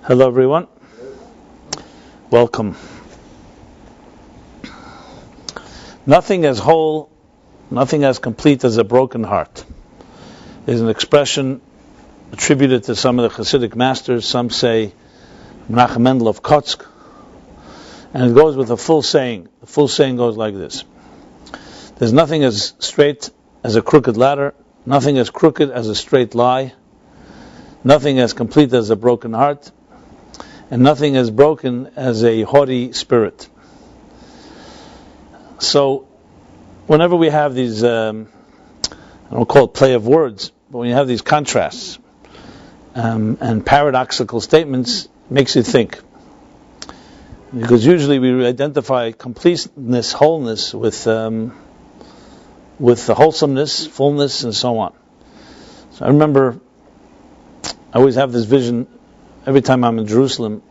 Hello everyone. Welcome. Nothing as whole, nothing as complete as a broken heart is an expression attributed to some of the Chassidic masters. Some say Menachem Mendel of Kotsk, and it goes with a full saying. The full saying goes like this: there's nothing as straight as a crooked ladder, nothing as crooked as a straight lie, nothing as complete as a broken heart, and nothing as broken as a haughty spirit. So, whenever we have these, I don't call it play of words, but when you have these contrasts and paradoxical statements, it makes you think. Because usually we identify completeness, wholeness with the wholesomeness, fullness, and so on. So I remember, I always have this vision every time I'm in Jerusalem.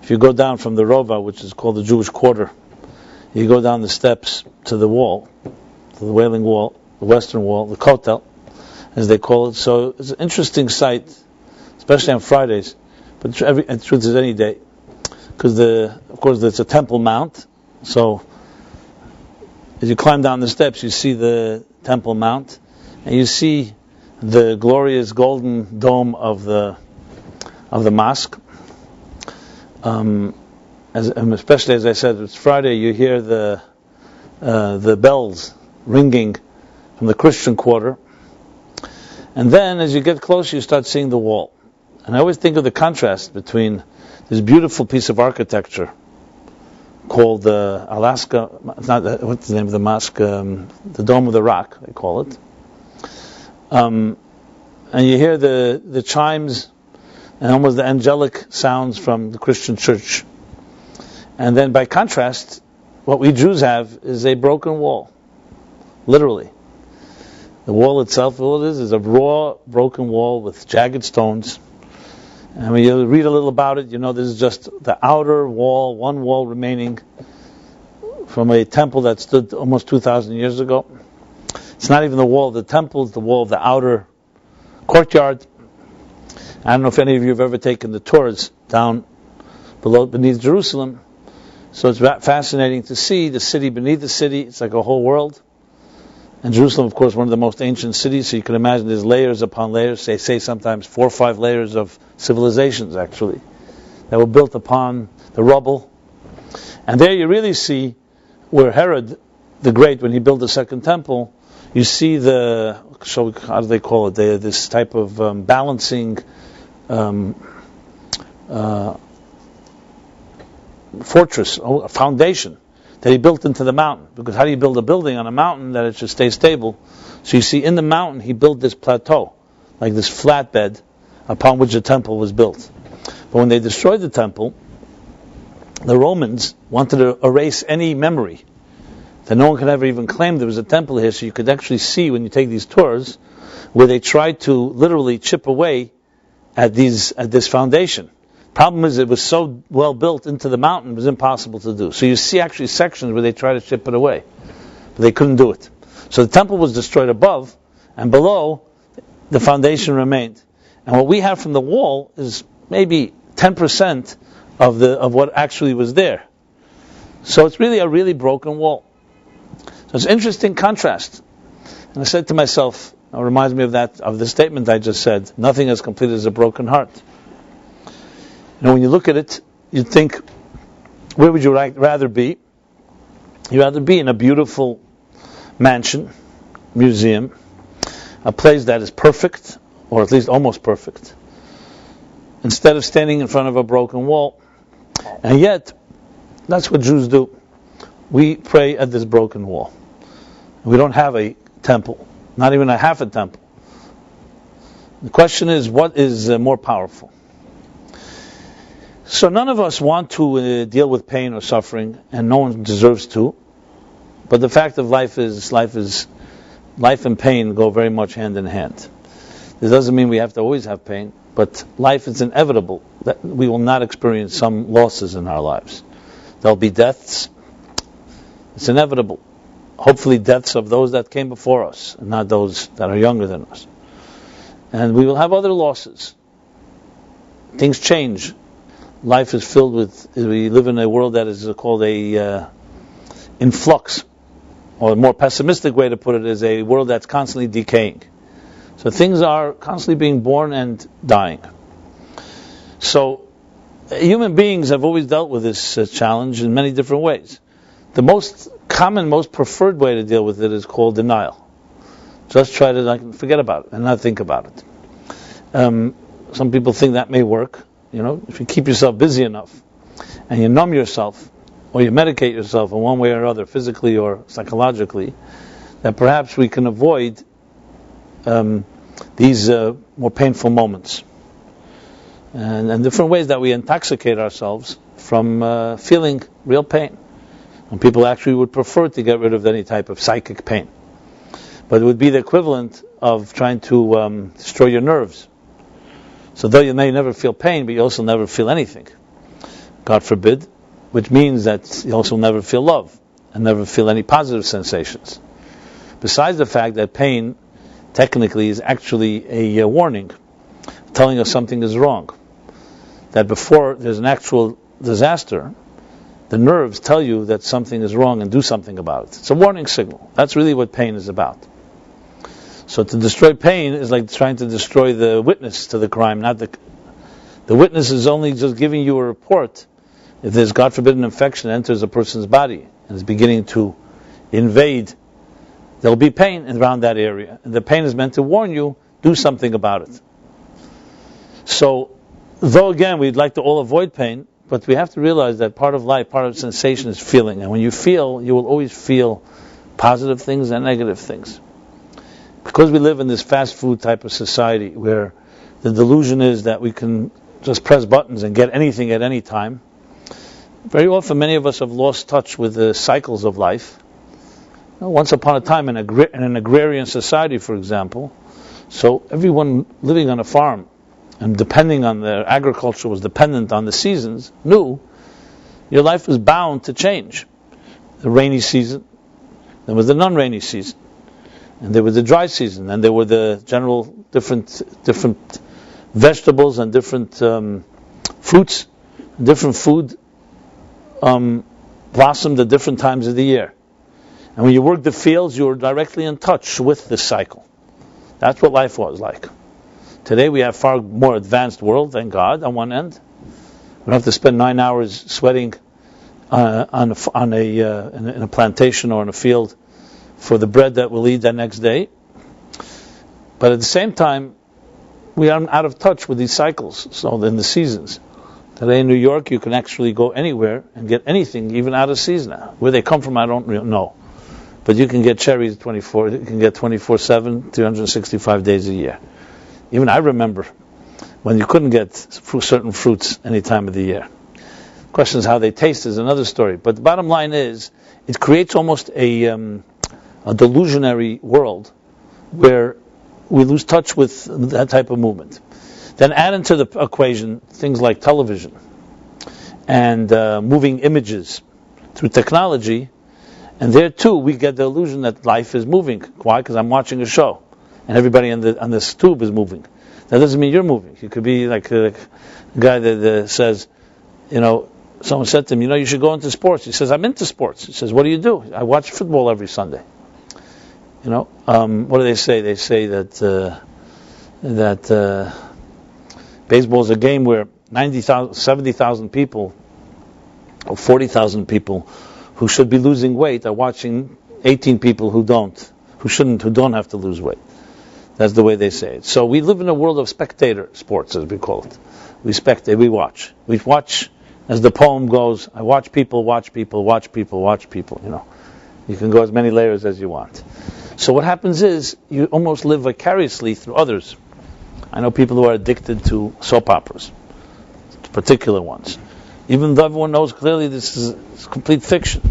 If you go down from the Rova, which is called the Jewish Quarter, you go down the steps to the wall, to the Wailing Wall, the Western Wall, the Kotel, as they call it. So it's an interesting sight, especially on Fridays, but the truth is any day, because of course it's a Temple Mount. So as you climb down the steps, you see the Temple Mount, and you see the glorious golden dome of the mosque. Especially as I said, it's Friday. You hear the bells ringing from the Christian quarter, and then as you get closer, you start seeing the wall. And I always think of the contrast between this beautiful piece of architecture called the Alaska. What's the name of the mosque? The Dome of the Rock, they call it. And you hear the chimes and almost the angelic sounds from the Christian church. And then by contrast, what we Jews have is a broken wall. Literally. The wall itself, all it is a raw, broken wall with jagged stones. And when you read a little about it, you know this is just the outer wall, one wall remaining from a temple that stood almost 2,000 years ago. It's not even the wall of the temple, it's the wall of the outer courtyard. I don't know if any of you have ever taken the tours down beneath Jerusalem. So it's fascinating to see the city beneath the city. It's like a whole world. And Jerusalem, of course, one of the most ancient cities, so you can imagine there's layers upon layers. They say sometimes 4 or 5 layers of civilizations, actually, that were built upon the rubble. And there you really see where Herod the Great, when he built the second temple, you see how do they call it? This type of balancing fortress, a foundation that he built into the mountain. Because how do you build a building on a mountain that it should stay stable? So you see, in the mountain he built this plateau, like this flatbed upon which the temple was built. But when they destroyed the temple, the Romans wanted to erase any memory that no one could ever even claim there was a temple here. So you could actually see when you take these tours where they tried to literally chip away at this foundation. Problem is, it was so well built into the mountain, it was impossible to do. So you see actually sections where they try to chip it away, but they couldn't do it. So the temple was destroyed above, and below, the foundation remained. And what we have from the wall is maybe 10% of what actually was there. So it's really a really broken wall. So it's an interesting contrast. And I said to myself, it reminds me of the statement I just said, nothing as complete as a broken heart. You know, when you look at it, you think, where would you rather be? You'd rather be in a beautiful mansion, museum, a place that is perfect, or at least almost perfect, instead of standing in front of a broken wall. And yet, that's what Jews do. We pray at this broken wall. We don't have a temple, not even a half a temple. The question is, what is more powerful? So none of us want to deal with pain or suffering, and no one deserves to. But the fact of life and pain go very much hand in hand. This doesn't mean we have to always have pain, but life is inevitable. That we will not experience some losses in our lives. There'll be deaths. It's inevitable. Hopefully deaths of those that came before us, and not those that are younger than us. And we will have other losses. Things change. life is filled with, we live in a world that is called in flux, or a more pessimistic way to put it is a world that's constantly decaying. So things are constantly being born and dying. So human beings have always dealt with this challenge in many different ways. The most common, most preferred way to deal with it is called denial. Just try to forget about it and not think about it. Some people think that may work. If you keep yourself busy enough and you numb yourself or you medicate yourself in one way or other, physically or psychologically, that perhaps we can avoid these more painful moments. And different ways that we intoxicate ourselves from feeling real pain. And people actually would prefer to get rid of any type of psychic pain. But it would be the equivalent of trying to destroy your nerves. So though you may never feel pain, but you also never feel anything. God forbid. Which means that you also never feel love and never feel any positive sensations. Besides the fact that pain technically is actually a warning telling us something is wrong. That before there's an actual disaster, the nerves tell you that something is wrong and do something about it. It's a warning signal. That's really what pain is about. So to destroy pain is like trying to destroy the witness to the crime, not the witness is only just giving you a report. If there's, God forbid, an infection that enters a person's body and is beginning to invade, there'll be pain around that area. And the pain is meant to warn you, do something about it. So, though again, we'd like to all avoid pain, but we have to realize that part of life, part of sensation is feeling. And when you feel, you will always feel positive things and negative things. Because we live in this fast food type of society where the delusion is that we can just press buttons and get anything at any time, very often many of us have lost touch with the cycles of life. Once upon a time in an agrarian society, for example, so everyone living on a farm and depending on their agriculture was dependent on the seasons, knew your life was bound to change. The rainy season, there was the non-rainy season, and there was the dry season, and there were the general different vegetables and different fruits, different food blossomed at different times of the year. And when you worked the fields, you were directly in touch with this cycle. That's what life was like. Today we have far more advanced world, thank God, on one end. We don't have to spend 9 hours sweating in a plantation or in a field for the bread that we'll eat the next day. But at the same time, we are out of touch with these cycles, so in the seasons. Today in New York, you can actually go anywhere and get anything, even out of season. Where they come from, I don't know. But you can get cherries 24/7, 365 days a year. Even I remember when you couldn't get certain fruits any time of the year. Questions how they taste is another story. But the bottom line is, it creates almost a delusionary world where we lose touch with that type of movement. Then add into the equation things like television and moving images through technology, and there too we get the illusion that life is moving. Why? Because I'm watching a show, and everybody on this tube is moving. That doesn't mean you're moving. You could be like a guy that says, someone said to him, you should go into sports. He says, I'm into sports. He says, what do you do? I watch football every Sunday. What do they say? They say that baseball is a game where 70,000 people or 40,000 people who should be losing weight are watching 18 people who don't have to lose weight. That's the way they say it. So we live in a world of spectator sports, as we call it. We spectate, we watch. We watch, as the poem goes, I watch people, watch people, watch people, watch people, You can go as many layers as you want. So what happens is, you almost live vicariously through others. I know people who are addicted to soap operas, particular ones. Even though everyone knows clearly this is complete fiction.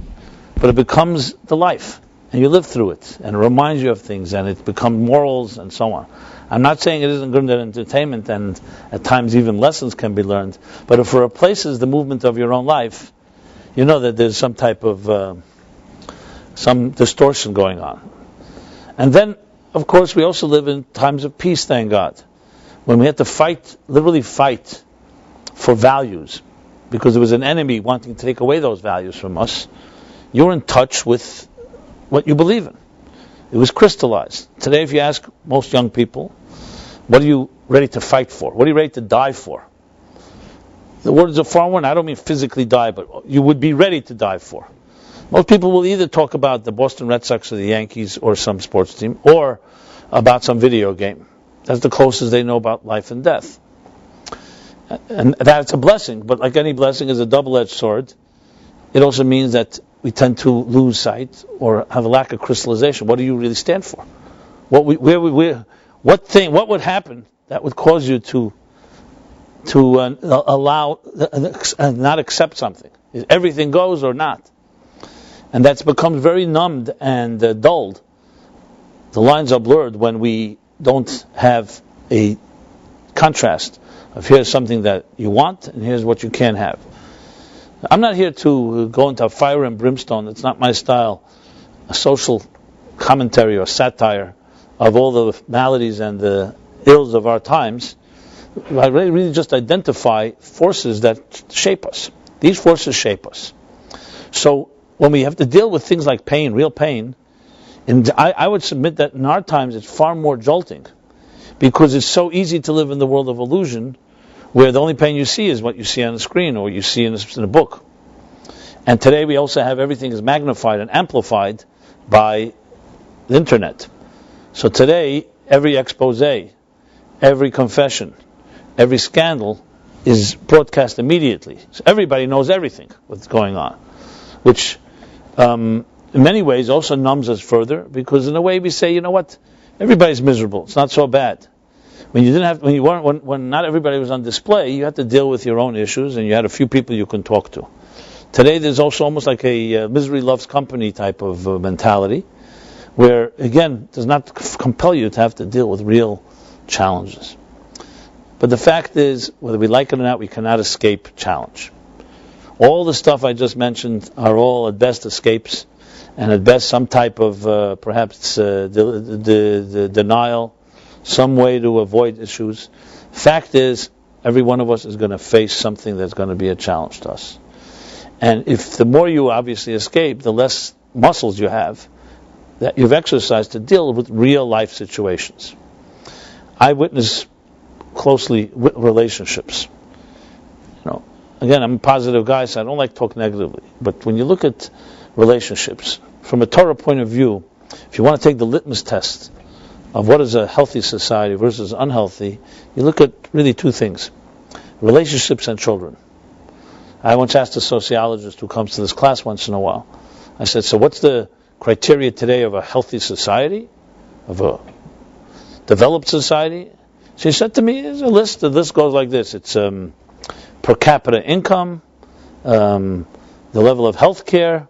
But it becomes the life, and you live through it, and it reminds you of things, and it becomes morals, and so on. I'm not saying it isn't good entertainment, and at times even lessons can be learned, but if it replaces the movement of your own life, you know that there's some type of, some distortion going on. And then, of course, we also live in times of peace, thank God. When we had to literally fight for values. because there was an enemy wanting to take away those values from us, you're in touch with what you believe in. It was crystallized. Today, if you ask most young people, what are you ready to fight for? What are you ready to die for? The word is a foreign one. I don't mean physically die, but you would be ready to die for. Most people will either talk about the Boston Red Sox or the Yankees or some sports team, or about some video game. That's the closest they know about life and death. And that's a blessing, but like any blessing is a double-edged sword. It also means that we tend to lose sight or have a lack of crystallization. What do you really stand for? What would happen that would cause you to allow not accept something? Is everything goes or not? And that's becomes very numbed and dulled. The lines are blurred when we don't have a contrast of here's something that you want and here's what you can't have. I'm not here to go into fire and brimstone. It's not my style. A social commentary or satire of all the maladies and the ills of our times. I really just identify forces that shape us. These forces shape us. So when we have to deal with things like pain, real pain, and I would submit that in our times it's far more jolting, because it's so easy to live in the world of illusion, where the only pain you see is what you see on the screen or you see in a book. And today we also have everything is magnified and amplified by the internet. So today, every expose, every confession, every scandal is broadcast immediately. So everybody knows everything, what's going on. Which, in many ways, also numbs us further, because in a way we say, you know what, everybody's miserable. It's not so bad. When not everybody was on display, you had to deal with your own issues, and you had a few people you can talk to. Today, there's also almost like a misery loves company type of mentality, where again, does not compel you to have to deal with real challenges. But the fact is, whether we like it or not, we cannot escape challenge. All the stuff I just mentioned are all at best escapes, and at best some type of perhaps denial, some way to avoid issues. Fact is, every one of us is going to face something that's going to be a challenge to us. And if the more you obviously escape, the less muscles you have that you've exercised to deal with real life situations. I witness closely relationships. Again, I'm a positive guy, so I don't like to talk negatively. But when you look at relationships, from a Torah point of view, if you want to take the litmus test of what is a healthy society versus unhealthy, you look at really two things: relationships and children. I once asked a sociologist who comes to this class once in a while, I said, so what's the criteria today of a healthy society, of a developed society? She said to me, there's a list. The list goes like this. It's per capita income, the level of health care,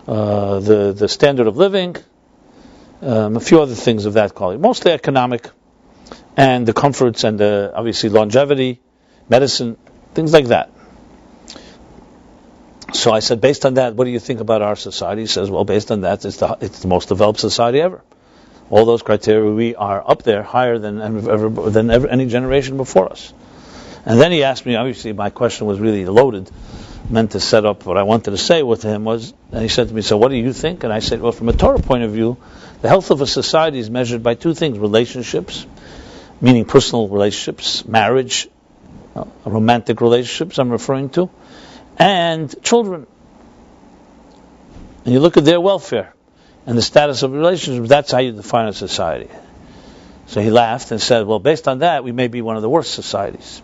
the standard of living, a few other things of that quality. Mostly economic, and the comforts and obviously longevity, medicine, things like that. So I said, based on that, what do you think about our society? He says, well, based on that, it's the most developed society ever. All those criteria, we are up there higher than any generation before us. And then he asked me, obviously my question was really loaded, meant to set up what I wanted to say with him was, and he said to me, so what do you think? And I said, well, from a Torah point of view, the health of a society is measured by two things: relationships, meaning personal relationships, marriage, romantic relationships I'm referring to, and children. And you look at their welfare and the status of relationships, that's how you define a society. So he laughed and said, well, based on that, we may be one of the worst societies.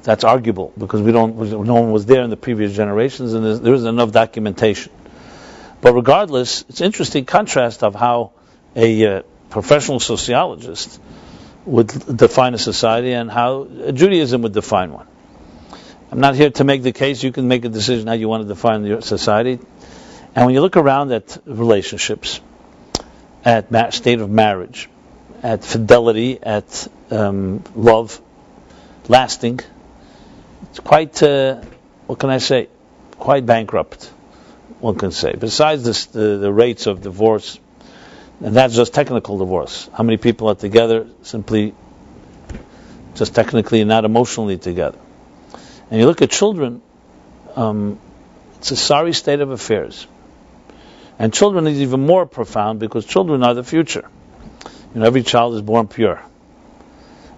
That's arguable, because no one was there in the previous generations, and there isn't enough documentation. But regardless, it's an interesting contrast of how a professional sociologist would define a society and how Judaism would define one. I'm not here to make the case. You can make a decision how you want to define your society. And when you look around at relationships, at state of marriage, at fidelity, at love, lasting, it's quite, what can I say, quite bankrupt, one can say. Besides the rates of divorce, and that's just technical divorce. How many people are together simply, just technically, not emotionally together? And you look at children, it's a sorry state of affairs. And children is even more profound because children are the future. Every child is born pure.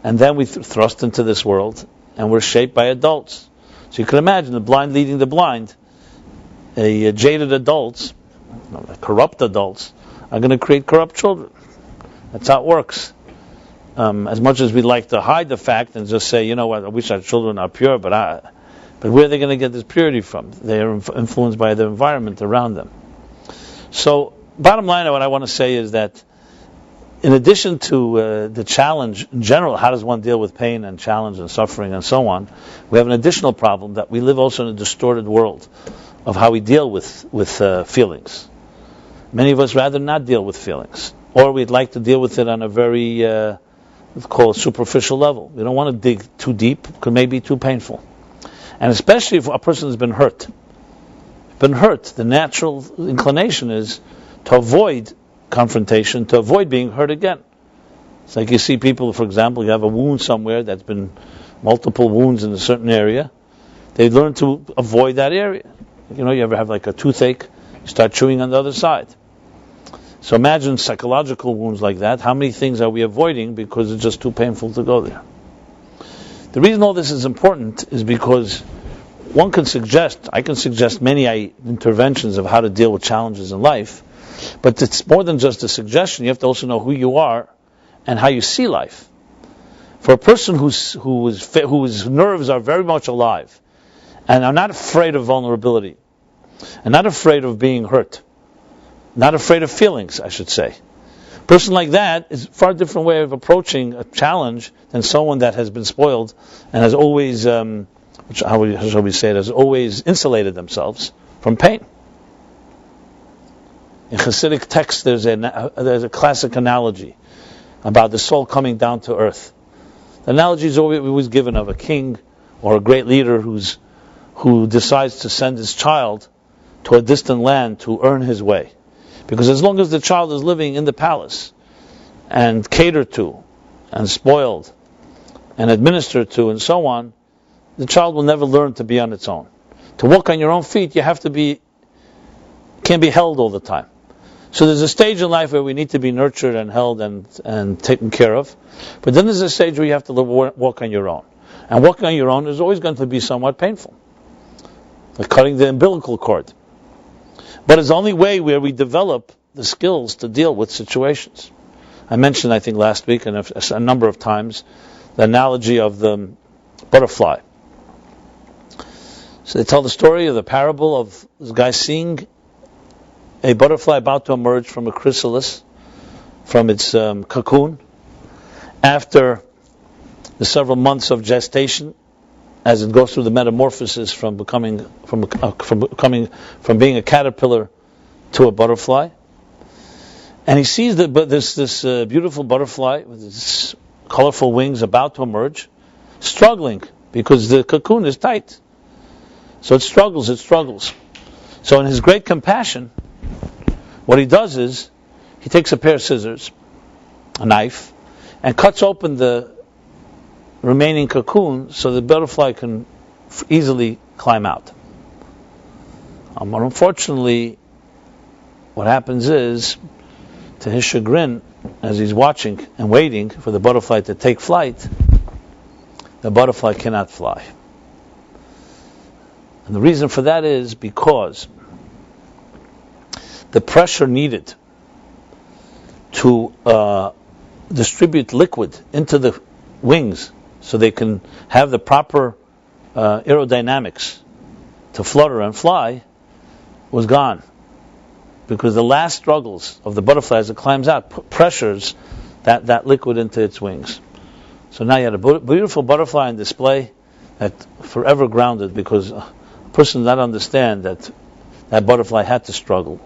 And then we thrust into this world, and we're shaped by adults. So you can imagine the blind leading the blind. Jaded adults, corrupt adults, are going to create corrupt children. That's how it works. As much as we'd like to hide the fact and just say, I wish our children are pure, but where are they going to get this purity from? They are influenced by the environment around them. So, bottom line, what I want to say is that in addition to the challenge in general, how does one deal with pain and challenge and suffering and so on, we have an additional problem that we live also in a distorted world of how we deal with feelings. Many of us rather not deal with feelings, or we'd like to deal with it on a very, let's call it superficial level. We don't want to dig too deep, because it may be too painful. And especially if a person has been hurt. The natural inclination is to avoid confrontation, to avoid being hurt again. It's like you see people, for example, you have a wound somewhere that's been multiple wounds in a certain area. They learn to avoid that area. You ever have like a toothache, you start chewing on the other side. So imagine psychological wounds like that. How many things are we avoiding because it's just too painful to go there? The reason all this is important is because I can suggest many interventions of how to deal with challenges in life, but it's more than just a suggestion. You have to also know who you are and how you see life. For a person whose nerves are very much alive, and are not afraid of vulnerability, and not afraid of being hurt, not afraid of feelings, I should say. A person like that is a far different way of approaching a challenge than someone that has been spoiled and has always, has always insulated themselves from pain. In Chassidic texts, there's a classic analogy about the soul coming down to earth. The analogy is always given of a king or a great leader who decides to send his child to a distant land to earn his way. Because as long as the child is living in the palace and catered to and spoiled and administered to and so on, the child will never learn to be on its own. To walk on your own feet, you have to can't be held all the time. So there's a stage in life where we need to be nurtured and held and taken care of. But then there's a stage where you have to walk on your own. And walking on your own is always going to be somewhat painful. Like cutting the umbilical cord. But it's the only way where we develop the skills to deal with situations. I mentioned, I think last week, and a number of times, the analogy of the butterfly. So they tell the story of the parable of this guy seeing a butterfly about to emerge from a chrysalis, from its cocoon, after the several months of gestation, as it goes through the metamorphosis from being a caterpillar to a butterfly, and he sees this beautiful butterfly with its colorful wings about to emerge, struggling because the cocoon is tight. So it struggles. So in his great compassion, what he does is he takes a pair of scissors, a knife, and cuts open the remaining cocoon so the butterfly can easily climb out. But unfortunately, what happens is, to his chagrin, as he's watching and waiting for the butterfly to take flight, the butterfly cannot fly. And the reason for that is because the pressure needed to distribute liquid into the wings so they can have the proper aerodynamics to flutter and fly was gone. Because the last struggles of the butterfly as it climbs out pressures that liquid into its wings. So now you had a beautiful butterfly on display that forever grounded, because a person did not understand that butterfly had to struggle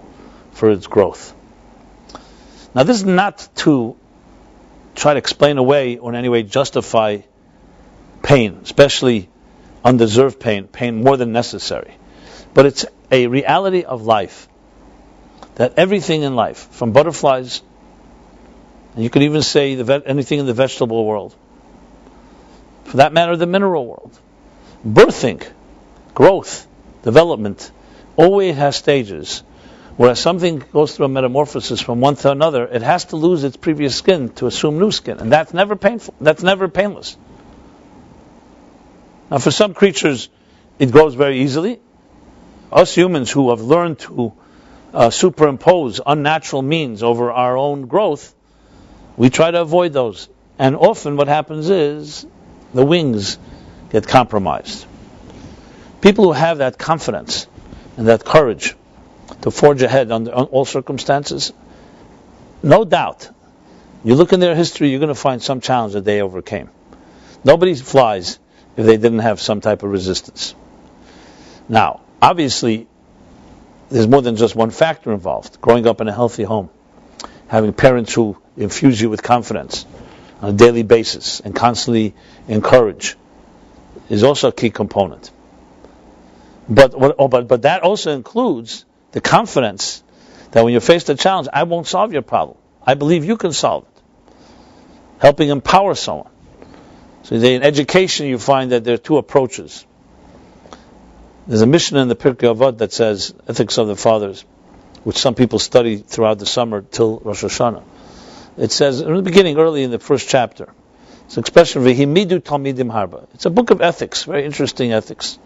for its growth. Now this is not to try to explain away or in any way justify pain, especially undeserved pain more than necessary. But it's a reality of life, that everything in life, from butterflies, and you could even say anything in the vegetable world, for that matter the mineral world, Birthing, growth, development, always has stages. Whereas something goes through a metamorphosis from one to another, it has to lose its previous skin to assume new skin. And that's never painful. That's never painless. Now for some creatures, it goes very easily. Us humans who have learned to superimpose unnatural means over our own growth, we try to avoid those. And often what happens is the wings get compromised. People who have that confidence and that courage to forge ahead under all circumstances, no doubt, you look in their history, you're going to find some challenge that they overcame. Nobody flies if they didn't have some type of resistance. Now, obviously, there's more than just one factor involved. Growing up in a healthy home, having parents who infuse you with confidence on a daily basis and constantly encourage is also a key component. But that also includes the confidence that when you're faced with a challenge, I won't solve your problem. I believe you can solve it. Helping empower someone. So in education, you find that there are two approaches. There's a mission in the Pirkei Avot that says Ethics of the Fathers, which some people study throughout the summer till Rosh Hashanah. It says in the beginning, early in the first chapter, it's an expression V'himidu talmidim harba. It's a book of ethics, very interesting ethics.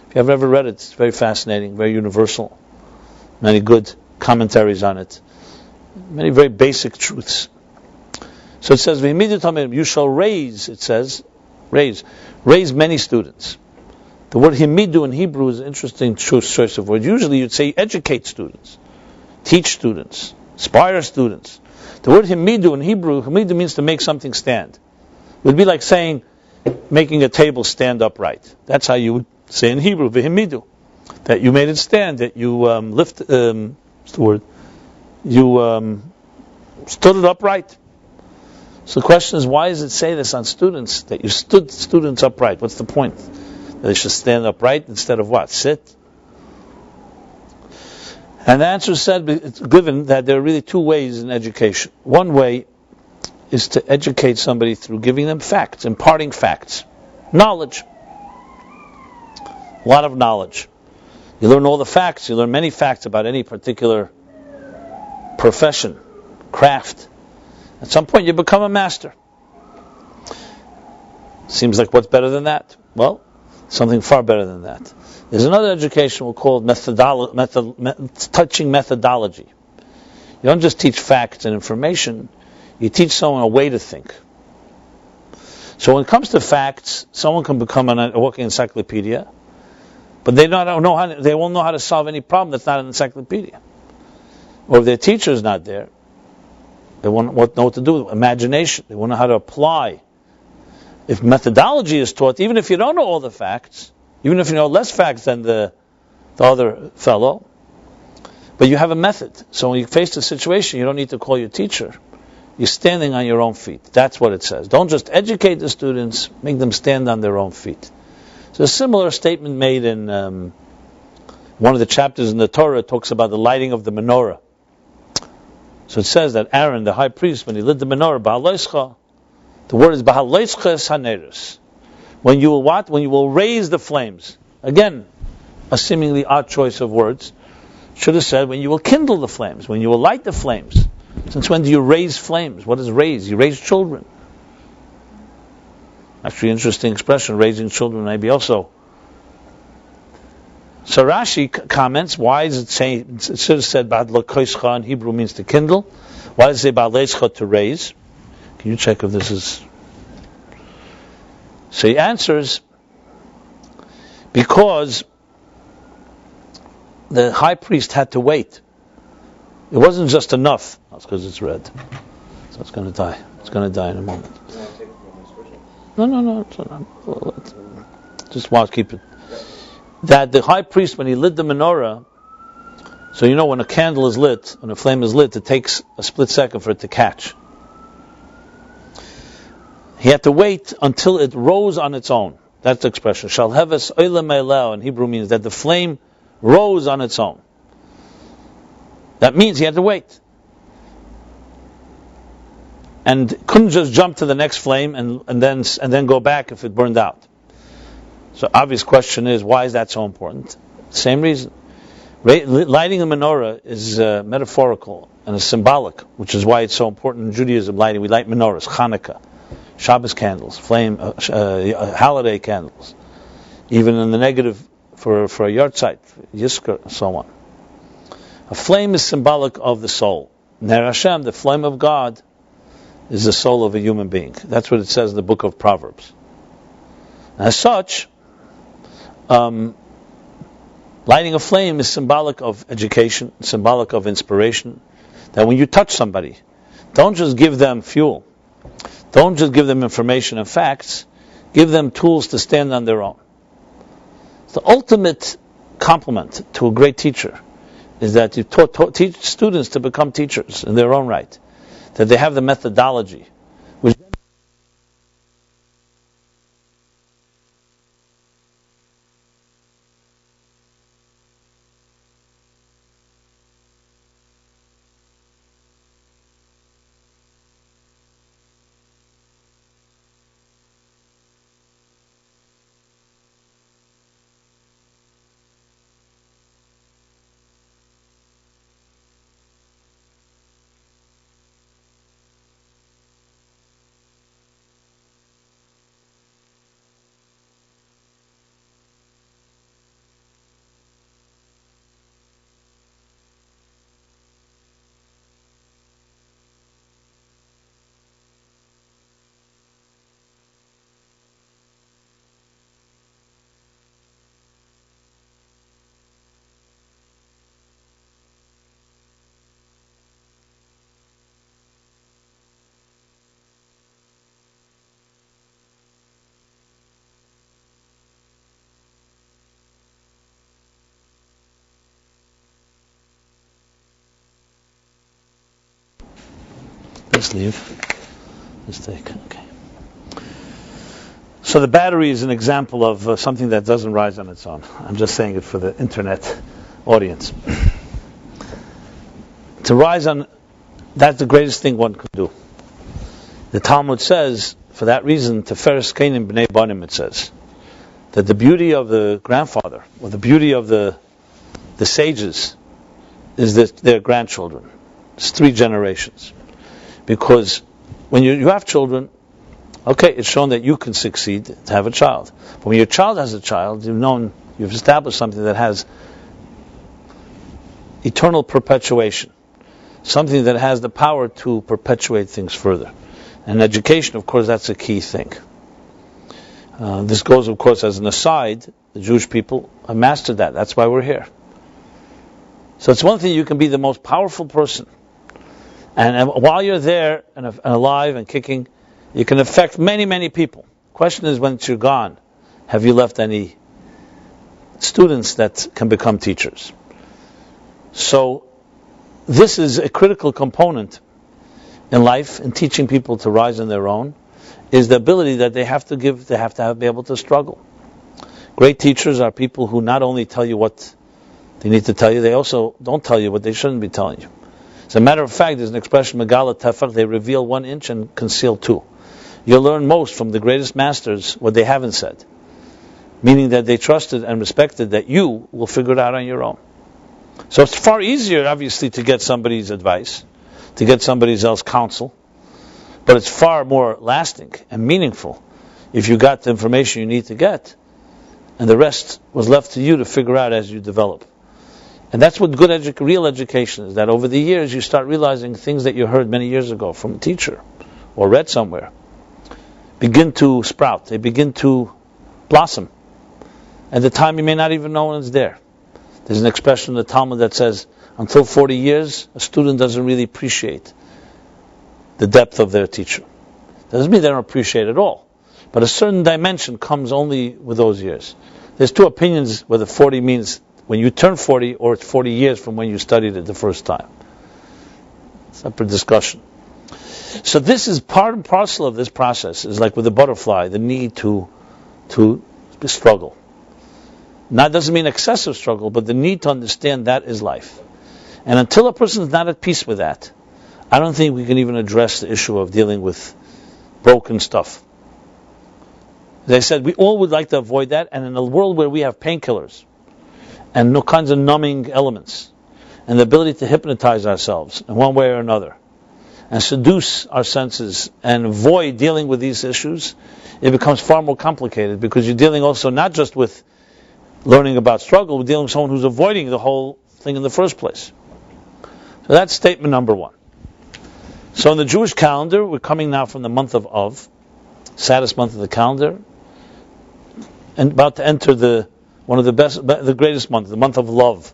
If you have ever read it, it's very fascinating, very universal. Many good commentaries on it. Many very basic truths. So it says, V'himidu talmidim, you shall raise, it says, raise many students. The word himidu in Hebrew is an interesting choice of words. Usually you'd say educate students, teach students, inspire students. The word himidu in Hebrew, himidu means to make something stand. It would be like saying, making a table stand upright. That's how you would say in Hebrew, v'himidu, that you made it stand, that you what's the word? You stood it upright. So the question is, why does it say this on students, that you stood students upright? What's the point? That they should stand upright instead of what? Sit? And the answer is said, it's given that there are really two ways in education. One way is to educate somebody through giving them facts, imparting facts, knowledge. A lot of knowledge. You learn all the facts, you learn many facts about any particular profession, craft. At some point you become a master. Seems like what's better than that? Well, something far better than that. There's another education we'll call touching methodology. You don't just teach facts and information, you teach someone a way to think. So when it comes to facts, someone can become a walking encyclopedia, but they won't know how to solve any problem that's not an encyclopedia. Or if their teacher is not there, they won't know what to do with imagination. They won't know how to apply. If methodology is taught, even if you don't know all the facts, even if you know less facts than the other fellow, but you have a method. So when you face a situation, you don't need to call your teacher. You're standing on your own feet. That's what it says. Don't just educate the students, make them stand on their own feet. So a similar statement made in one of the chapters in the Torah talks about the lighting of the menorah. So it says that Aaron, the high priest, when he lit the menorah, Ba'aloischa, the word is Ba'aloisches haneros. When you will what? When you will raise the flames. Again, a seemingly odd choice of words. Should have said when you will kindle the flames, when you will light the flames. Since when do you raise flames? What is raise? You raise children. Actually, interesting expression, raising children maybe also. So Rashi comments, why does it say, it should have said Ba'aloischa in Hebrew means to kindle. Why does it say Ba'aloischa to raise? Can you check if this is... So he answers, because the high priest had to wait. It wasn't just enough. That's because it's red. So it's going to die. It's going to die in a moment. No. Just want to keep it. That the high priest, when he lit the menorah, so you know when a candle is lit, when a flame is lit, it takes a split second for it to catch. He had to wait until it rose on its own. That's the expression. Shalheves oilem eleo in Hebrew means that the flame rose on its own. That means he had to wait. And couldn't just jump to the next flame and then go back if it burned out. So obvious question is, why is that so important? Same reason. Lighting a menorah is metaphorical and is symbolic, which is why it's so important in Judaism. Lighting, we light menorahs, Hanukkah, Shabbos candles, holiday candles, even in the negative for a yahrzeit, Yizkor, and so on. A flame is symbolic of the soul. Ner Hashem, the flame of God, is the soul of a human being. That's what it says in the book of Proverbs. As such, lighting a flame is symbolic of education, symbolic of inspiration. That when you touch somebody, don't just give them fuel. Don't just give them information and facts. Give them tools to stand on their own. The ultimate compliment to a great teacher is that you teach students to become teachers in their own right. That they have the methodology, which let's leave. Mistake. Okay. So the battery is an example of something that doesn't rise on its own. I'm just saying it for the internet audience. To rise on, that's the greatest thing one could do. The Talmud says, for that reason, Teferes Keinim B'nei Banim, it says, that the beauty of the grandfather, or the beauty of the sages, is their grandchildren. It's 3 generations. Because when you have children, okay, it's shown that you can succeed to have a child. But when your child has a child, you've established something that has eternal perpetuation. Something that has the power to perpetuate things further. And education, of course, that's a key thing. This goes, of course, as an aside, the Jewish people have mastered that. That's why we're here. So it's one thing, you can be the most powerful person. And while you're there and alive and kicking, you can affect many, many people. Question is, once you're gone, have you left any students that can become teachers? So this is a critical component in life, in teaching people to rise on their own, is the ability that they have to be able to struggle. Great teachers are people who not only tell you what they need to tell you, they also don't tell you what they shouldn't be telling you. As a matter of fact, there's an expression, Megala Tefach, they reveal 1 inch and conceal 2. You'll learn most from the greatest masters what they haven't said. Meaning that they trusted and respected that you will figure it out on your own. So it's far easier, obviously, to get somebody's advice, to get somebody else's counsel, but it's far more lasting and meaningful if you got the information you need to get, and the rest was left to you to figure out as you develop. And that's what good real education is, that over the years you start realizing things that you heard many years ago from a teacher or read somewhere begin to sprout, they begin to blossom. At the time you may not even know when it's there. There's an expression in the Talmud that says, until 40 years, a student doesn't really appreciate the depth of their teacher. Doesn't mean they don't appreciate it at all. But a certain dimension comes only with those years. There's 2 opinions whether 40 means when you turn 40 or it's 40 years from when you studied it the first time. Separate discussion. So this is part and parcel of this process. Is like with the butterfly, the need to struggle. That doesn't mean excessive struggle, but the need to understand that is life. And until a person is not at peace with that, I don't think we can even address the issue of dealing with broken stuff. As I said, we all would like to avoid that, and in a world where we have painkillers and no kinds of numbing elements, and the ability to hypnotize ourselves in one way or another, and seduce our senses and avoid dealing with these issues, it becomes far more complicated, because you're dealing also not just with learning about struggle, we're dealing with someone who's avoiding the whole thing in the first place. So that's statement number one. So in the Jewish calendar, we're coming now from the month of Av, saddest month of the calendar, and about to enter the greatest month, the month of love.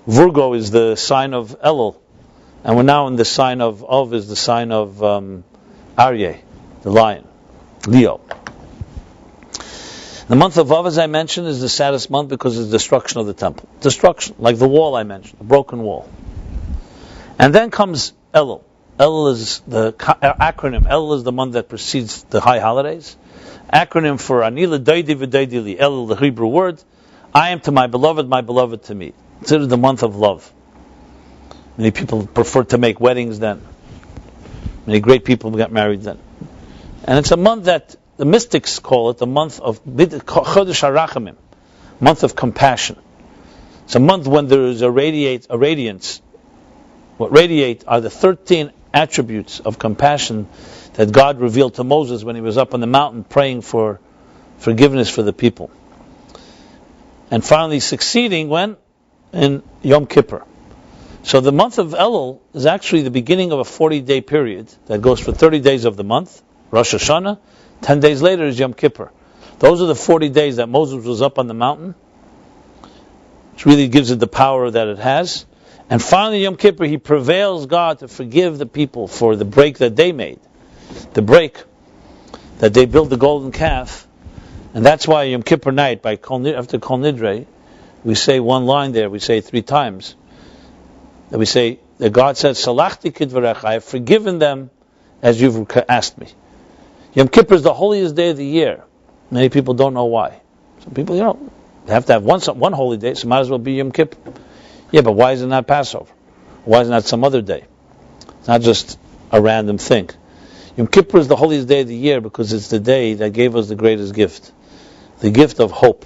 Virgo is the sign of Elul, and we're now in the sign of Av, is the sign of Aryeh, the lion, Leo. The month of Av, as I mentioned, is the saddest month because of the destruction of the temple. Destruction, like the wall I mentioned, the broken wall. And then comes Elul. Elul is the acronym. Elul is the month that precedes the high holidays. Acronym for Anila Daidi V'Daidi Li. Elul, the Hebrew word. I am to my beloved to me. Considered the month of love. Many people prefer to make weddings then. Many great people got married then. And it's a month that the mystics call it the month of Chodesh HaRachamim, month of compassion. It's a month when there is a radiance. What radiate are the 13 attributes of compassion that God revealed to Moses when he was up on the mountain praying for forgiveness for the people. And finally succeeding when? In Yom Kippur. So the month of Elul is actually the beginning of a 40-day period that goes for 30 days of the month, Rosh Hashanah. 10 days later is Yom Kippur. Those are the 40 days that Moses was up on the mountain, which really gives it the power that it has. And finally, Yom Kippur, he prevails God to forgive the people for the break that they made. The break that they built the golden calf. And that's why Yom Kippur night, after Kol Nidre, we say one line there, we say it 3 times. That we say, that God said, Salachti kidvarech, I have forgiven them as you've asked me. Yom Kippur is the holiest day of the year. Many people don't know why. Some people, they have to have one holy day, so it might as well be Yom Kippur. Yeah, but why is it not Passover? Why is it not some other day? It's not just a random thing. Yom Kippur is the holiest day of the year because it's the day that gave us the greatest gift. The gift of hope.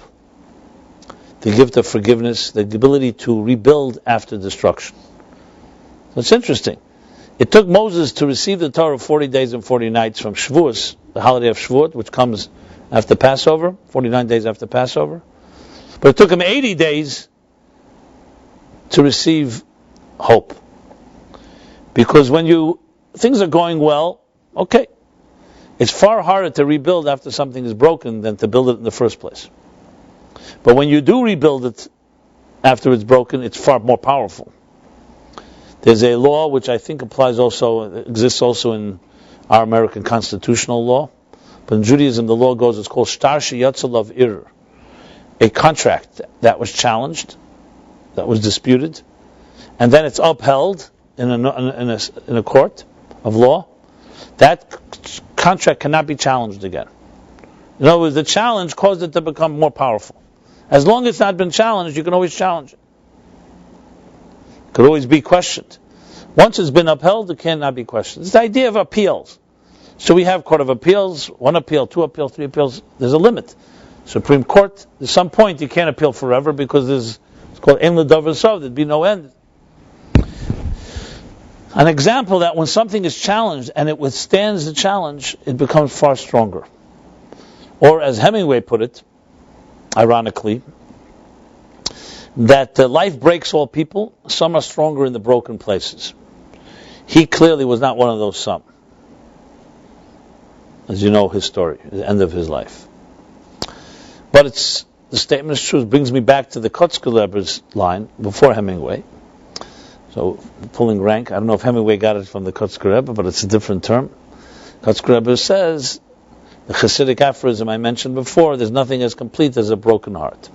The gift of forgiveness. The ability to rebuild after destruction. So it's interesting. It took Moses to receive the Torah 40 days and 40 nights from Shavuos, the holiday of Shavuot, which comes after Passover, 49 days after Passover. But it took him 80 days to receive hope. Because when things are going well, okay, it's far harder to rebuild after something is broken than to build it in the first place. But when you do rebuild it after it's broken, it's far more powerful. There's a law which I think exists also in our American constitutional law. But in Judaism, the law goes, it's called Shtar Sheyatzel of Ir. A contract that was challenged, that was disputed, and then it's upheld in a court of law. That contract cannot be challenged again. In other words, the challenge caused it to become more powerful. As long as it's not been challenged, you can always challenge it. Could always be questioned. Once it's been upheld, it cannot be questioned. It's the idea of appeals. So we have Court of Appeals, 1 appeal, 2 appeals, 3 appeals. There's a limit. Supreme Court, at some point you can't appeal forever because it's called Ein L'Davar Sov, there'd be no end. An example that when something is challenged and it withstands the challenge, it becomes far stronger. Or as Hemingway put it, ironically, that life breaks all people, some are stronger in the broken places. He clearly was not one of those some. As you know his story, the end of his life. But the statement is true. It brings me back to the Kotzker Rebbe's line before Hemingway. So, pulling rank, I don't know if Hemingway got it from the Kotzker Rebbe, but it's a different term. Kotzker Rebbe says, the Chassidic aphorism I mentioned before, there's nothing as complete as a broken heart.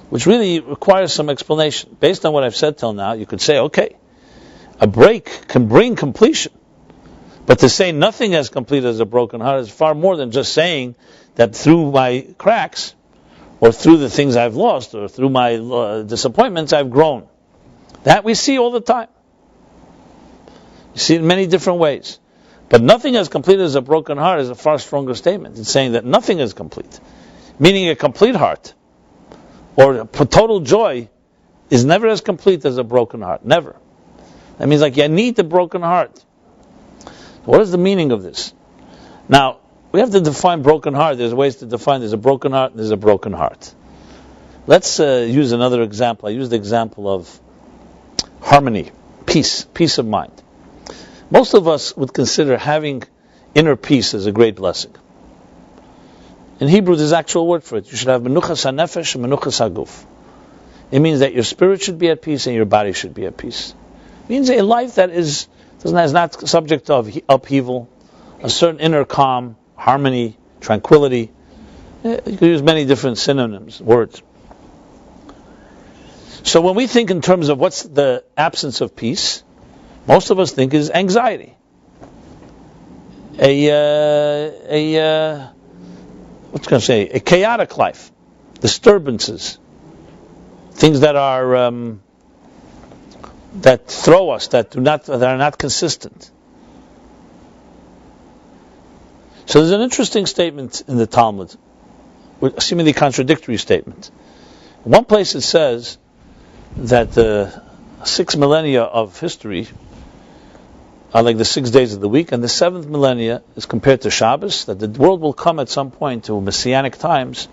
Which really requires some explanation. Based on what I've said till now, you could say, okay, a break can bring completion. But to say nothing as complete as a broken heart is far more than just saying that through my cracks, or through the things I've lost, or through my disappointments, I've grown. That we see all the time. You see it in many different ways. But nothing as complete as a broken heart is a far stronger statement. It's saying that nothing is complete. Meaning a complete heart, or a total joy, is never as complete as a broken heart. Never. That means like you need the broken heart. What is the meaning of this? Now, we have to define broken heart. There's ways to define. There's a broken heart and there's a broken heart. Let's use another example. I used the example of harmony, peace of mind. Most of us would consider having inner peace as a great blessing. In Hebrew, there's an actual word for it. You should have menuchas hanefesh and menuchas haguf. It means that your spirit should be at peace and your body should be at peace. It means a life that is not subject to upheaval, a certain inner calm, harmony, tranquility. You can use many different synonyms, words. So when we think in terms of what's the absence of peace, most of us think is anxiety. A chaotic life, disturbances, things that are that throw us, that are not consistent. So there's an interesting statement in the Talmud, a seemingly contradictory statement. In one place it says that the 6 millennia of history are like the 6 days of the week, and the 7th millennia is compared to Shabbos, that the world will come at some point to Messianic times,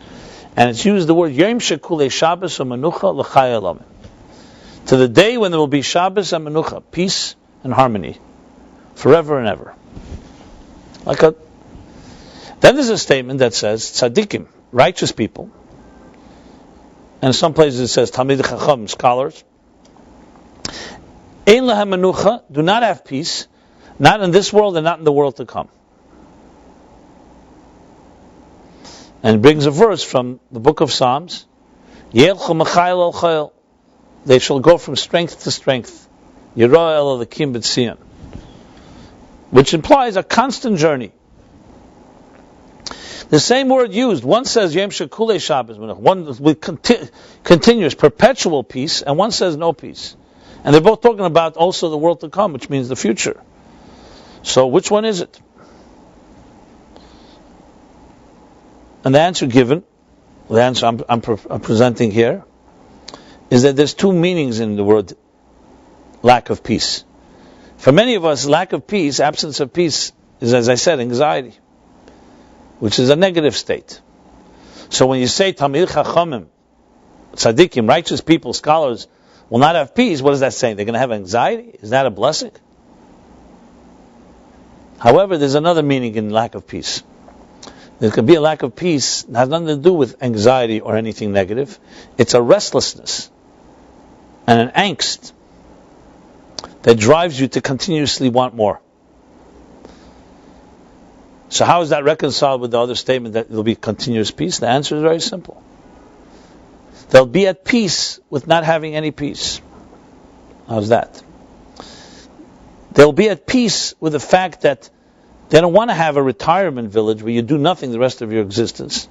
and it's used the word Yom Shekulei Shabbos u'Menucha l'Chai Olamim, to the day when there will be Shabbos and Menucha, peace and harmony, forever and ever. Then there's a statement that says tzaddikim, righteous people, and in some places it says Talmidei Chacham, scholars, Ein lahem menucha, do not have peace, not in this world and not in the world to come. And it brings a verse from the book of Psalms, Yelchu mechayil el chayil, they shall go from strength to strength, Yirah el Elokim b'tzion, which implies a constant journey. The same word used, one says Yom Shekulei Shabbos Menucha, one with continuous, perpetual peace, and one says no peace. And they're both talking about also the world to come, which means the future. So which one is it? And the answer given, the answer I'm presenting here, is that there's two meanings in the word lack of peace. For many of us, lack of peace, absence of peace, is, as I said, anxiety, which is a negative state. So when you say Talmidei Chachamim, tzaddikim, righteous people, scholars, will not have peace, what is that saying? They're going to have anxiety? Is that a blessing? However, there's another meaning in lack of peace. There could be a lack of peace, it has nothing to do with anxiety or anything negative. It's a restlessness and an angst that drives you to continuously want more. So how is that reconciled with the other statement that there will be continuous peace? The answer is very simple. They'll be at peace with not having any peace. How's that? They'll be at peace with the fact that they don't want to have a retirement village where you do nothing the rest of your existence.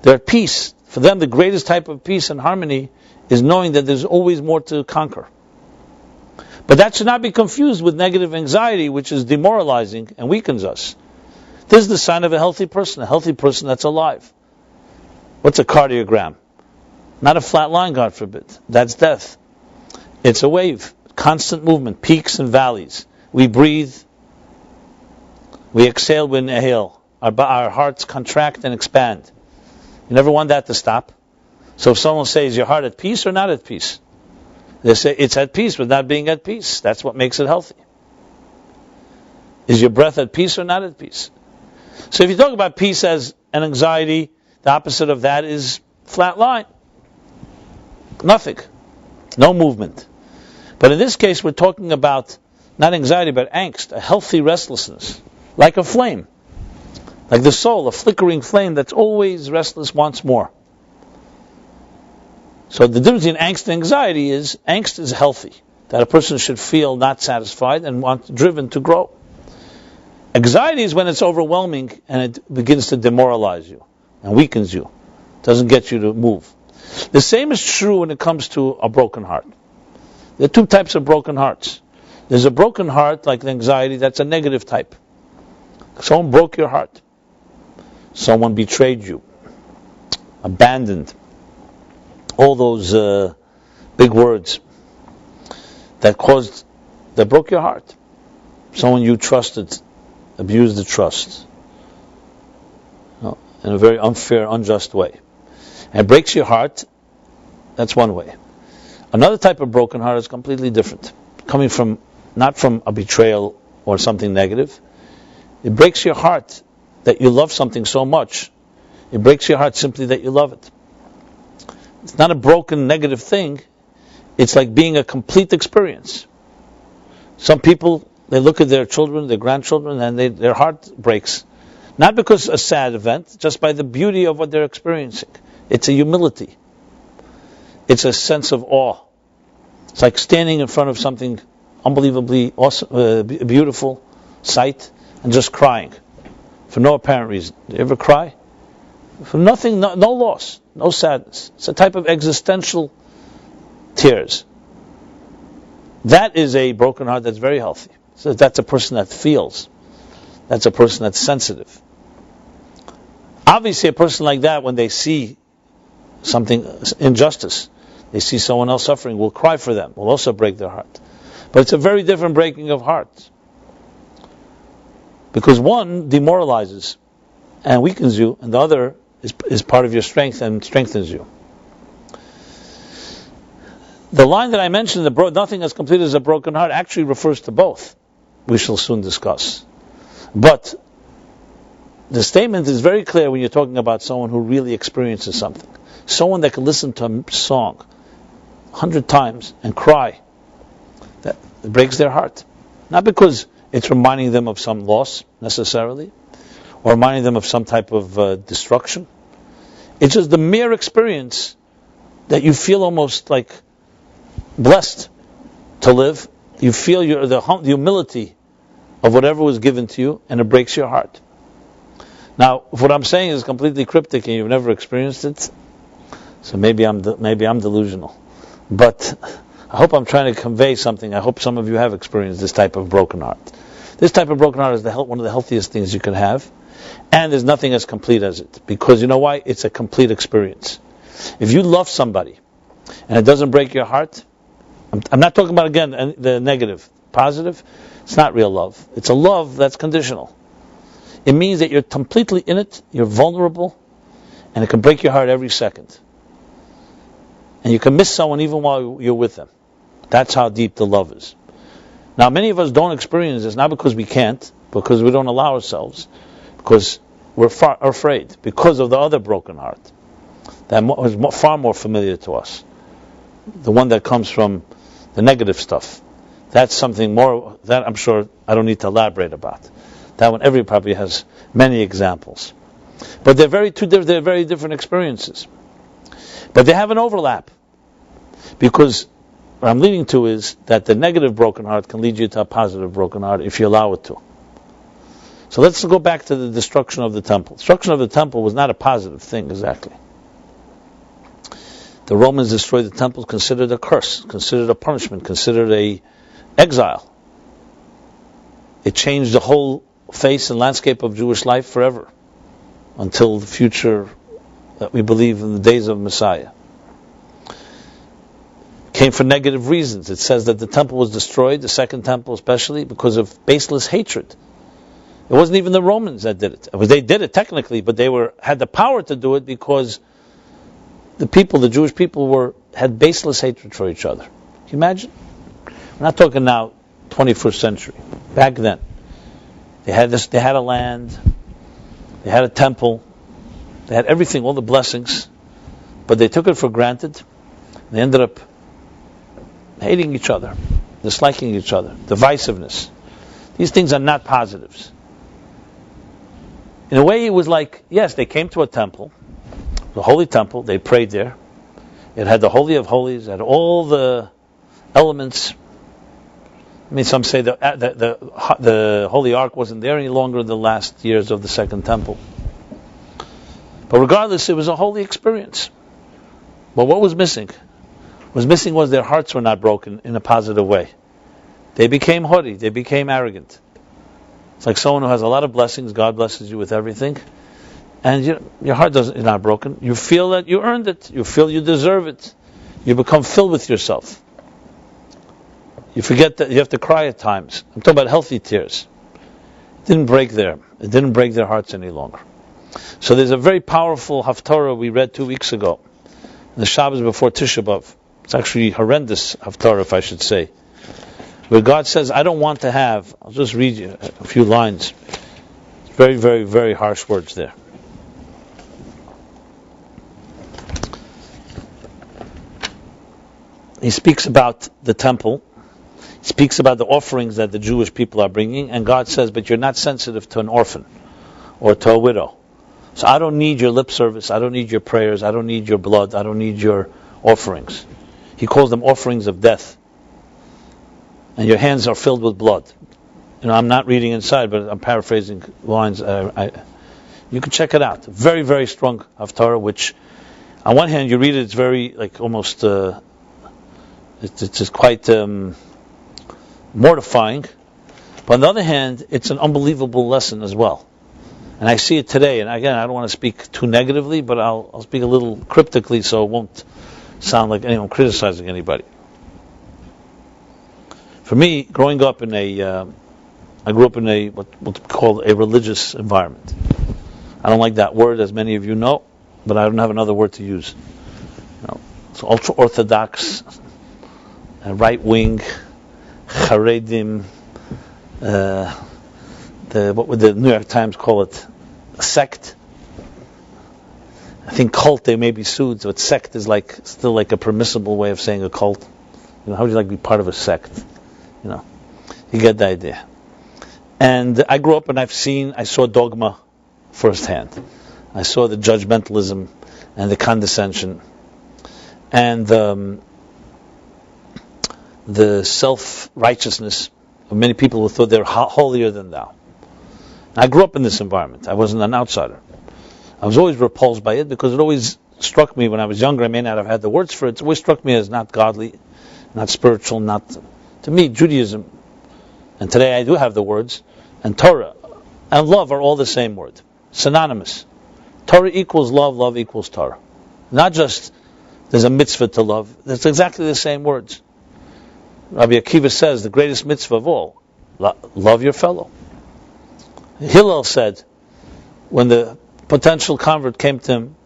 They're at peace. For them, the greatest type of peace and harmony is knowing that there's always more to conquer. But that should not be confused with negative anxiety, which is demoralizing and weakens us. This is the sign of a healthy person that's alive. What's a cardiogram? Not a flat line, God forbid. That's death. It's a wave, constant movement, peaks and valleys. We breathe, we exhale, we inhale. Our hearts contract and expand. You never want that to stop. So if someone says, is your heart at peace or not at peace? They say, it's at peace with not being at peace. That's what makes it healthy. Is your breath at peace or not at peace? So if you talk about peace as an anxiety, the opposite of that is flat line. Nothing. No movement. But in this case, we're talking about not anxiety, but angst, a healthy restlessness, like a flame, like the soul, a flickering flame that's always restless, wants more. So the difference between angst and anxiety is, angst is healthy, that a person should feel not satisfied and driven to grow. Anxiety is when it's overwhelming and it begins to demoralize you and weakens you, doesn't get you to move. The same is true when it comes to a broken heart. There are two types of broken hearts. There's a broken heart, like the anxiety, that's a negative type. Someone broke your heart. Someone betrayed you, abandoned. All those big words that broke your heart. Someone you trusted abused the trust in a very unfair, unjust way. And it breaks your heart. That's one way. Another type of broken heart is completely different. Coming from, not from a betrayal or something negative. It breaks your heart that you love something so much. It breaks your heart simply that you love it. It's not a broken negative thing. It's like being a complete experience. Some people, they look at their children, their grandchildren, and their heart breaks. Not because a sad event, just by the beauty of what they're experiencing. It's a humility. It's a sense of awe. It's like standing in front of something unbelievably awesome, beautiful sight, and just crying for no apparent reason. Do you ever cry? For nothing, no loss, no sadness. It's a type of existential tears. That is a broken heart that's very healthy. So that's a person that feels. That's a person that's sensitive. Obviously, a person like that, when they see something, injustice, they see someone else suffering, will cry for them, will also break their heart. But it's a very different breaking of hearts. Because one demoralizes and weakens you, and the other is part of your strength and strengthens you. The line that I mentioned, nothing as complete as a broken heart, actually refers to both. We shall soon discuss. But the statement is very clear when you're talking about someone who really experiences something. Someone that can listen to a song 100 times and cry. That breaks their heart. Not because it's reminding them of some loss, necessarily, or reminding them of some type of destruction. It's just the mere experience that you feel almost like blessed to live. You feel the humility of whatever was given to you, and it breaks your heart. Now, if what I'm saying is completely cryptic and you've never experienced it, so maybe I'm delusional. But I hope I'm trying to convey something. I hope some of you have experienced this type of broken heart. This type of broken heart is one of the healthiest things you can have, and there's nothing as complete as it. Because you know why? It's a complete experience. If you love somebody and it doesn't break your heart, I'm not talking about, again, the negative. Positive, it's not real love. It's a love that's conditional. It means that you're completely in it, you're vulnerable, and it can break your heart every second. And you can miss someone even while you're with them. That's how deep the love is. Now, many of us don't experience this, not because we can't, because we don't allow ourselves, because we're afraid, because of the other broken heart that was far more familiar to us. The one that comes from the negative stuff. That's something more, that I'm sure I don't need to elaborate about. That one, everybody probably has many examples. But they're very different experiences. But they have an overlap. Because what I'm leading to is that the negative broken heart can lead you to a positive broken heart if you allow it to. So let's go back to the destruction of the temple. Destruction of the temple was not a positive thing exactly. The Romans destroyed the temple, considered a curse, considered a punishment, considered a exile. It changed the whole face and landscape of Jewish life forever, until the future that we believe in the days of Messiah. Came for negative reasons. It says that the temple was destroyed, the second temple especially, because of baseless hatred. It wasn't even the Romans that did it. They did it technically, but they had the power to do it because the Jewish people had baseless hatred for each other. Can you imagine? We're not talking now 21st century. Back then, they had a land, they had a temple, they had everything, all the blessings, but they took it for granted. They ended up hating each other, disliking each other, divisiveness. These things are not positives. In a way, it was like, yes, they came to a temple, the holy temple, they prayed there. It had the Holy of Holies, it had all the elements. I mean, some say that the Holy Ark wasn't there any longer in the last years of the Second Temple. But regardless, it was a holy experience. But what was missing? What was missing was their hearts were not broken in a positive way. They became haughty, they became arrogant. It's like someone who has a lot of blessings. God blesses you with everything, and your heart is not broken. You feel that you earned it. You feel you deserve it. You become filled with yourself. You forget that you have to cry at times. I'm talking about healthy tears. It didn't break their hearts any longer. So there's a very powerful Haftarah we read 2 weeks ago, the Shabbos before Tisha B'Av. It's actually horrendous Haftarah, if I should say, where God says, I don't want to have, I'll just read you a few lines. Very, very, very harsh words there. He speaks about the temple. He speaks about the offerings that the Jewish people are bringing, and God says, but you're not sensitive to an orphan or to a widow. So I don't need your lip service, I don't need your prayers, I don't need your blood, I don't need your offerings. He calls them offerings of death. And your hands are filled with blood. I'm not reading inside, but I'm paraphrasing lines. You can check it out. Very, very strong Haftarah, which on one hand you read it, it's very, like almost, it's quite mortifying. But on the other hand, it's an unbelievable lesson as well. And I see it today, and again, I don't want to speak too negatively, but I'll speak a little cryptically so it won't sound like anyone criticizing anybody. For me, growing up in I grew up in what's called a religious environment. I don't like that word, as many of you know, but I don't have another word to use. It's ultra-orthodox, right-wing, Haredim, what would the New York Times call it? A sect. I think cult they may be sued, so sect is still like a permissible way of saying a cult. How would you like to be part of a sect? You get the idea. And I grew up and I saw dogma firsthand. I saw the judgmentalism and the condescension and the self-righteousness of many people who thought they were holier than thou. I grew up in this environment. I wasn't an outsider. I was always repulsed by it because it always struck me when I was younger. I may not have had the words for it. It always struck me as not godly, not spiritual, to me, Judaism, and today I do have the words, and Torah and love are all the same word, synonymous. Torah equals love, love equals Torah. Not just there's a mitzvah to love, it's exactly the same words. Rabbi Akiva says the greatest mitzvah of all, love your fellow. Hillel said, when the potential convert came to him,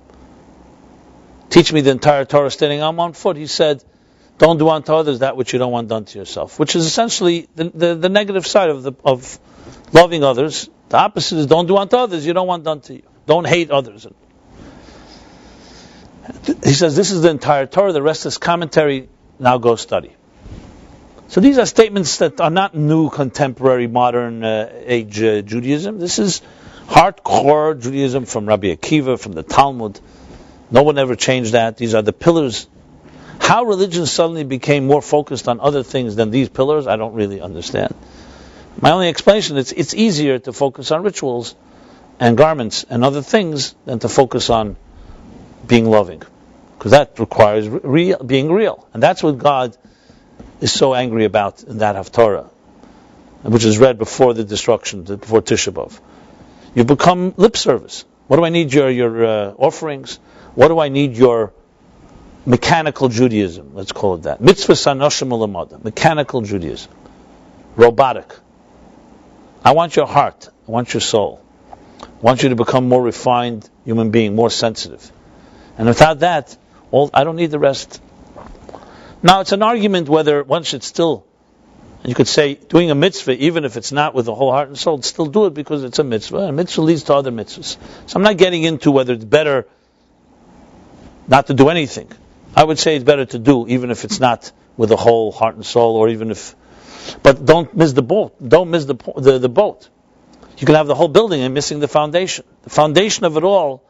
teach me the entire Torah standing on one foot, he said, don't do unto others that which you don't want done to yourself, which is essentially the negative side of loving others. The opposite is don't do unto others you don't want done to you. Don't hate others. He says this is the entire Torah, the rest is commentary, now go study. So these are statements that are not new, contemporary, modern age Judaism. This is hardcore Judaism from Rabbi Akiva, from the Talmud. No one ever changed that. These are the pillars. How religion suddenly became more focused on other things than these pillars, I don't really understand. My only explanation is it's easier to focus on rituals and garments and other things than to focus on being loving. Because that requires being real. And that's what God is so angry about in that Haftarah, which is read before the destruction, before Tisha B'Av. You become lip service. What do I need your offerings? What do I need your mechanical Judaism? Let's call it that. Mitzvah sanoshim ulamada. Mechanical Judaism. Robotic. I want your heart. I want your soul. I want you to become more refined human being, more sensitive. And without that, I don't need the rest. Now, it's an argument whether one should still, you could say, doing a mitzvah, even if it's not with the whole heart and soul, still do it because it's a mitzvah. And a mitzvah leads to other mitzvahs. So I'm not getting into whether it's better not to do anything. I would say it's better to do, even if it's not with the whole heart and soul, or even if, but don't miss the boat. Don't miss the boat. You can have the whole building and missing the foundation. The foundation of it all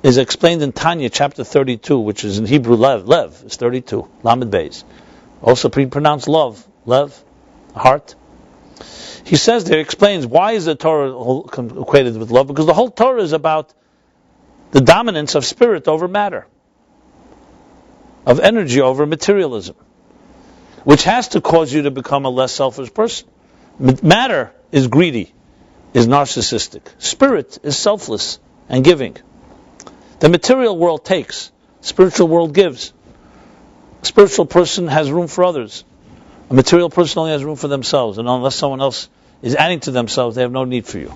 is explained in Tanya, chapter 32, which is in Hebrew, Lev is 32, Lamed Beis. Also pronounced love, heart. He says there, explains, why is the Torah equated with love? Because the whole Torah is about the dominance of spirit over matter, of energy over materialism, which has to cause you to become a less selfish person. Matter is greedy. is narcissistic. Spirit is selfless and giving. The material world takes. Spiritual world gives. A spiritual person has room for others. A material person only has room for themselves, and unless someone else is adding to themselves, they have no need for you.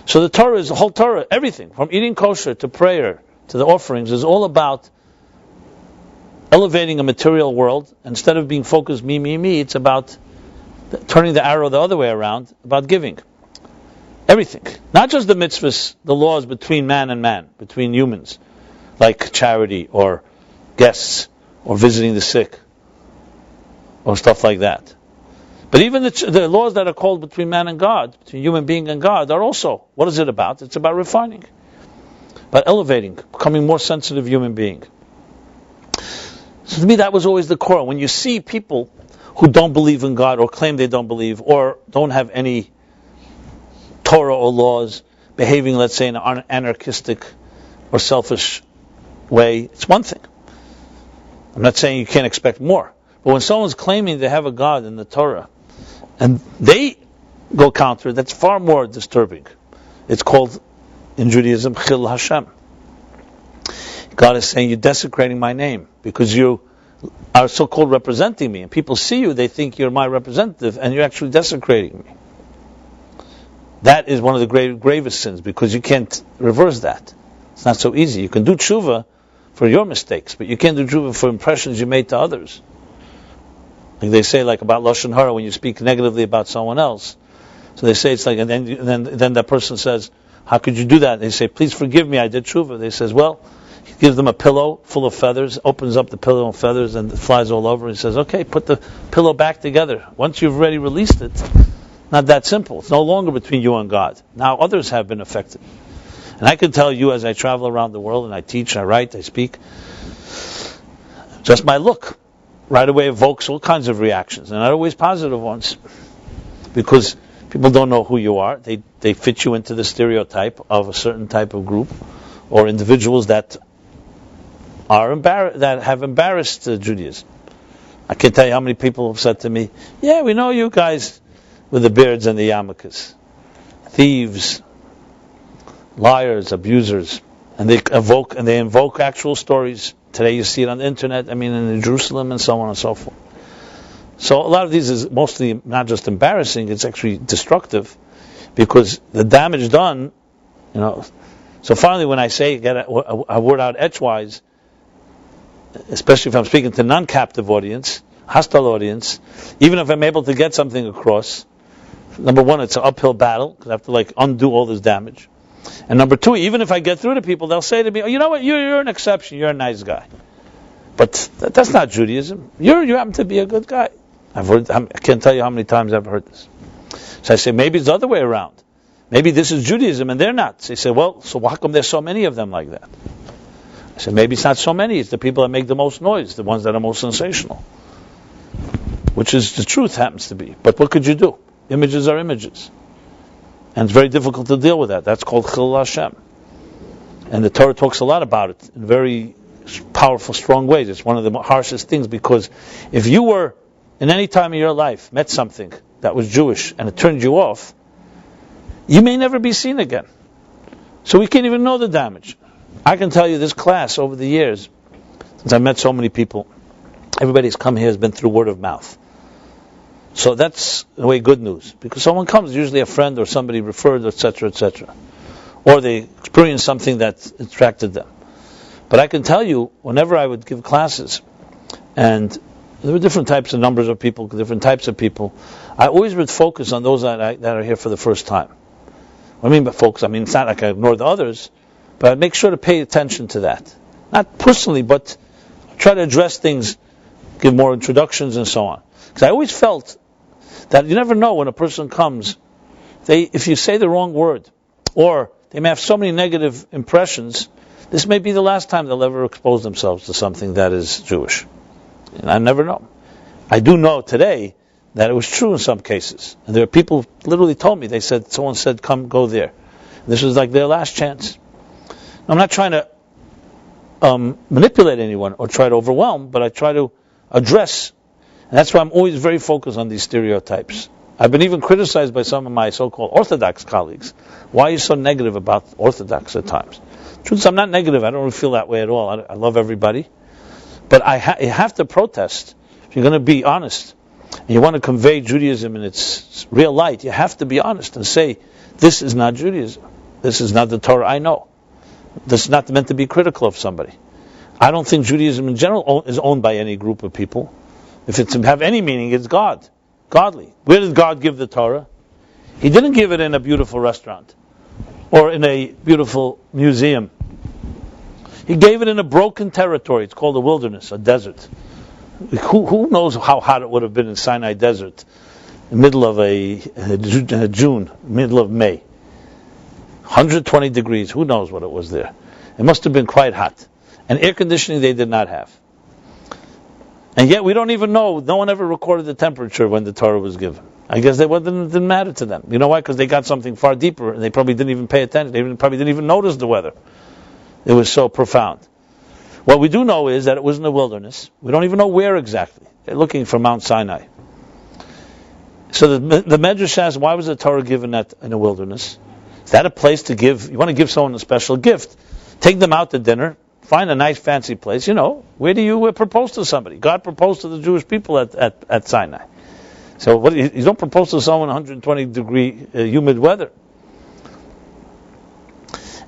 So the Torah is the whole Torah, everything, from eating kosher to prayer to the offerings, is all about elevating a material world. Instead of being focused me, it's about turning the arrow the other way around, about giving. Everything. Not just the mitzvahs, the laws between man and man, between humans, like charity or guests or visiting the sick or stuff like that. But even the laws that are called between man and God, between human being and God, are also, what is it about? It's about refining, about elevating, becoming more sensitive human being. So to me, that was always the core. When you see people who don't believe in God or claim they don't believe or don't have any Torah or laws, behaving, let's say, in an anarchistic or selfish way, it's one thing. I'm not saying you can't expect more. But when someone's claiming they have a God in the Torah, and they go counter, that's far more disturbing. It's called, in Judaism, Chil Hashem. God is saying, you're desecrating my name, because you are so-called representing me. And people see you, they think you're my representative, and you're actually desecrating me. That is one of the gravest sins, because you can't reverse that. It's not so easy. You can do tshuva for your mistakes, but you can't do tshuva for impressions you made to others. Like they say, like about Lashon Hara, when you speak negatively about someone else. So they say it's like, and then that person says, how could you do that? They say, please forgive me, I did tshuva. They says, well, he gives them a pillow full of feathers, opens up the pillow and feathers, and it flies all over. He says, okay, put the pillow back together. Once you've already released it, not that simple. It's no longer between you and God. Now others have been affected. And I can tell you, as I travel around the world and I teach, I write, I speak, just my look right away evokes all kinds of reactions, and not always positive ones, because people don't know who you are. They fit you into the stereotype of a certain type of group or individuals that are that have embarrassed Judaism. I can't tell you how many people have said to me, yeah, we know you guys with the beards and the yarmulkes, thieves, liars, abusers, and they invoke actual stories. Today you see it on the internet, in Jerusalem and so on and so forth. So a lot of these is mostly not just embarrassing, it's actually destructive, because the damage done, so finally when I say, get a word out edgewise, especially if I'm speaking to non-captive audience, hostile audience, even if I'm able to get something across, number one, it's an uphill battle, because I have to undo all this damage. And number two, even if I get through to people, they'll say to me, oh, you know what, you're an exception, you're a nice guy. But that's not Judaism. You happen to be a good guy. I can't tell you how many times I've heard this. So I say, maybe it's the other way around. Maybe this is Judaism and they're not. So they say, well, so how come there's so many of them like that? I say, maybe it's not so many, it's the people that make the most noise, the ones that are most sensational. Which is the truth, happens to be. But what could you do? Images are images. And it's very difficult to deal with that. That's called Chil Hashem. And the Torah talks a lot about it in very powerful, strong ways. It's one of the harshest things, because if you were, in any time of your life, met something that was Jewish and it turned you off, you may never be seen again. So we can't even know the damage. I can tell you this class over the years, since I met so many people, everybody who's come here has been through word of mouth. So that's in a way good news, because someone comes, usually a friend or somebody referred, etc., etc., or they experience something that attracted them. But I can tell you, whenever I would give classes, and there were different types of numbers of people, different types of people, I always would focus on those that are here for the first time. What I mean by focus, it's not like I ignore the others, but I make sure to pay attention to that. Not personally, but try to address things, give more introductions and so on. Because I always felt that you never know when a person comes, if you say the wrong word, or they may have so many negative impressions, this may be the last time they'll ever expose themselves to something that is Jewish. And I never know. I do know today that it was true in some cases. And there are people who literally told me, someone said, come, go there. And this was like their last chance. I'm not trying to manipulate anyone or try to overwhelm, but I try to address. And that's why I'm always very focused on these stereotypes I've been even criticized by some of my so-called Orthodox colleagues. Why are you so negative about Orthodox at times? Truth is, I'm not negative. I don't really feel that way at all. I love everybody. But you have to protest. If you're going to be honest, and you want to convey Judaism in its real light, you have to be honest and say, this is not Judaism. This is not the Torah I know. This is not meant to be critical of somebody. I don't think Judaism in general is owned by any group of people. If it's to have any meaning, it's God. Godly. Where did God give the Torah? He didn't give it in a beautiful restaurant or in a beautiful museum. He gave it in a broken territory. It's called a wilderness, a desert. Who knows how hot it would have been in Sinai Desert, in the middle of June, middle of May. 120 degrees. Who knows what it was there? It must have been quite hot. And air conditioning they did not have. And yet we don't even know. No one ever recorded the temperature when the Torah was given. I guess it didn't matter to them. You know why? Because they got something far deeper, and they probably didn't even pay attention. They probably didn't even notice the weather. It was so profound. What we do know is that it was in the wilderness. We don't even know where exactly. They're looking for Mount Sinai. So the Medrash asks, why was the Torah given in a wilderness? Is that a place to give? You want to give someone a special gift? Take them out to dinner. Find a nice fancy place. Where do you propose to somebody? God proposed to the Jewish people at Sinai. So you don't propose to someone in 120 degree humid weather.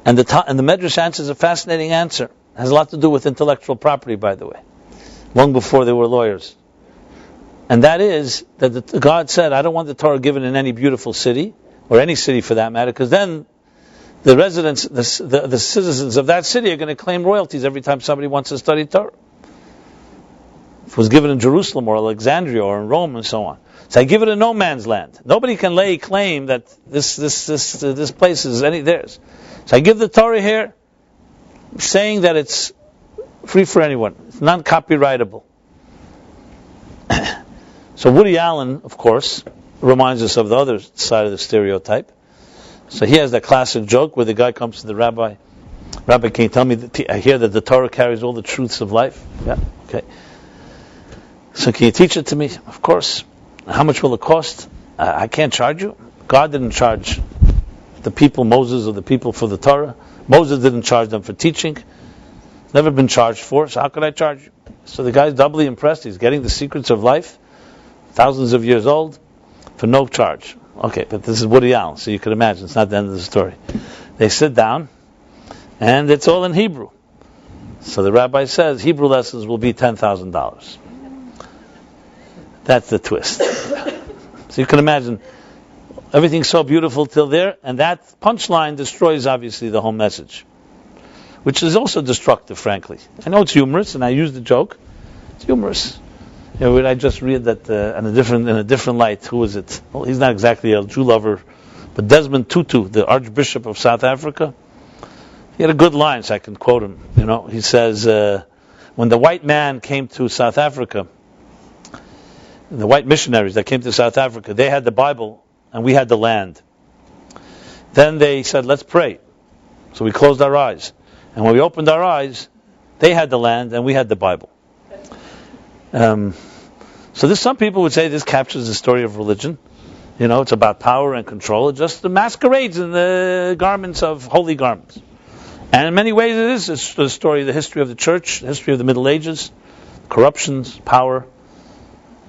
And the Medrash answers a fascinating answer. It has a lot to do with intellectual property, by the way. Long before they were lawyers. And that is that God said, I don't want the Torah given in any beautiful city, or any city for that matter, because then the residents, the citizens of that city are going to claim royalties every time somebody wants to study Torah. If it was given in Jerusalem or Alexandria or in Rome and so on. So I give it in no man's land. Nobody can lay claim that this place is theirs. So I give the Torah here, saying that it's free for anyone. It's non-copyrightable. So Woody Allen, of course, reminds us of the other side of the stereotype. So he has that classic joke where the guy comes to the rabbi. Rabbi, can you tell me, I hear that the Torah carries all the truths of life. Yeah, okay. So can you teach it to me? Of course. How much will it cost? I can't charge you. God didn't charge the people, Moses or the people, for the Torah. Moses didn't charge them for teaching. Never been charged for, so how could I charge you? So the guy's doubly impressed. He's getting the secrets of life, thousands of years old, for no charge. Okay, but this is Woody Allen, so you can imagine it's not the end of the story. They sit down, and it's all in Hebrew. So the rabbi says Hebrew lessons will be $10,000. That's the twist. So you can imagine everything's so beautiful till there, and that punchline destroys obviously the whole message, which is also destructive, frankly. I know it's humorous, and I use the joke. It's humorous. I just read that in a different light. Who is it? Well, he's not exactly a Jew lover, but Desmond Tutu, the Archbishop of South Africa, he had a good line, so I can quote him. He says, when the white man came to South Africa, the white missionaries that came to South Africa, they had the Bible and we had the land. Then they said, let's pray. So we closed our eyes. And when we opened our eyes, they had the land and we had the Bible. So some people would say this captures the story of religion. It's about power and control. It just masquerades in the garments of holy garments. And in many ways it is. It's the story of the history of the church, the history of the Middle Ages, corruptions, power.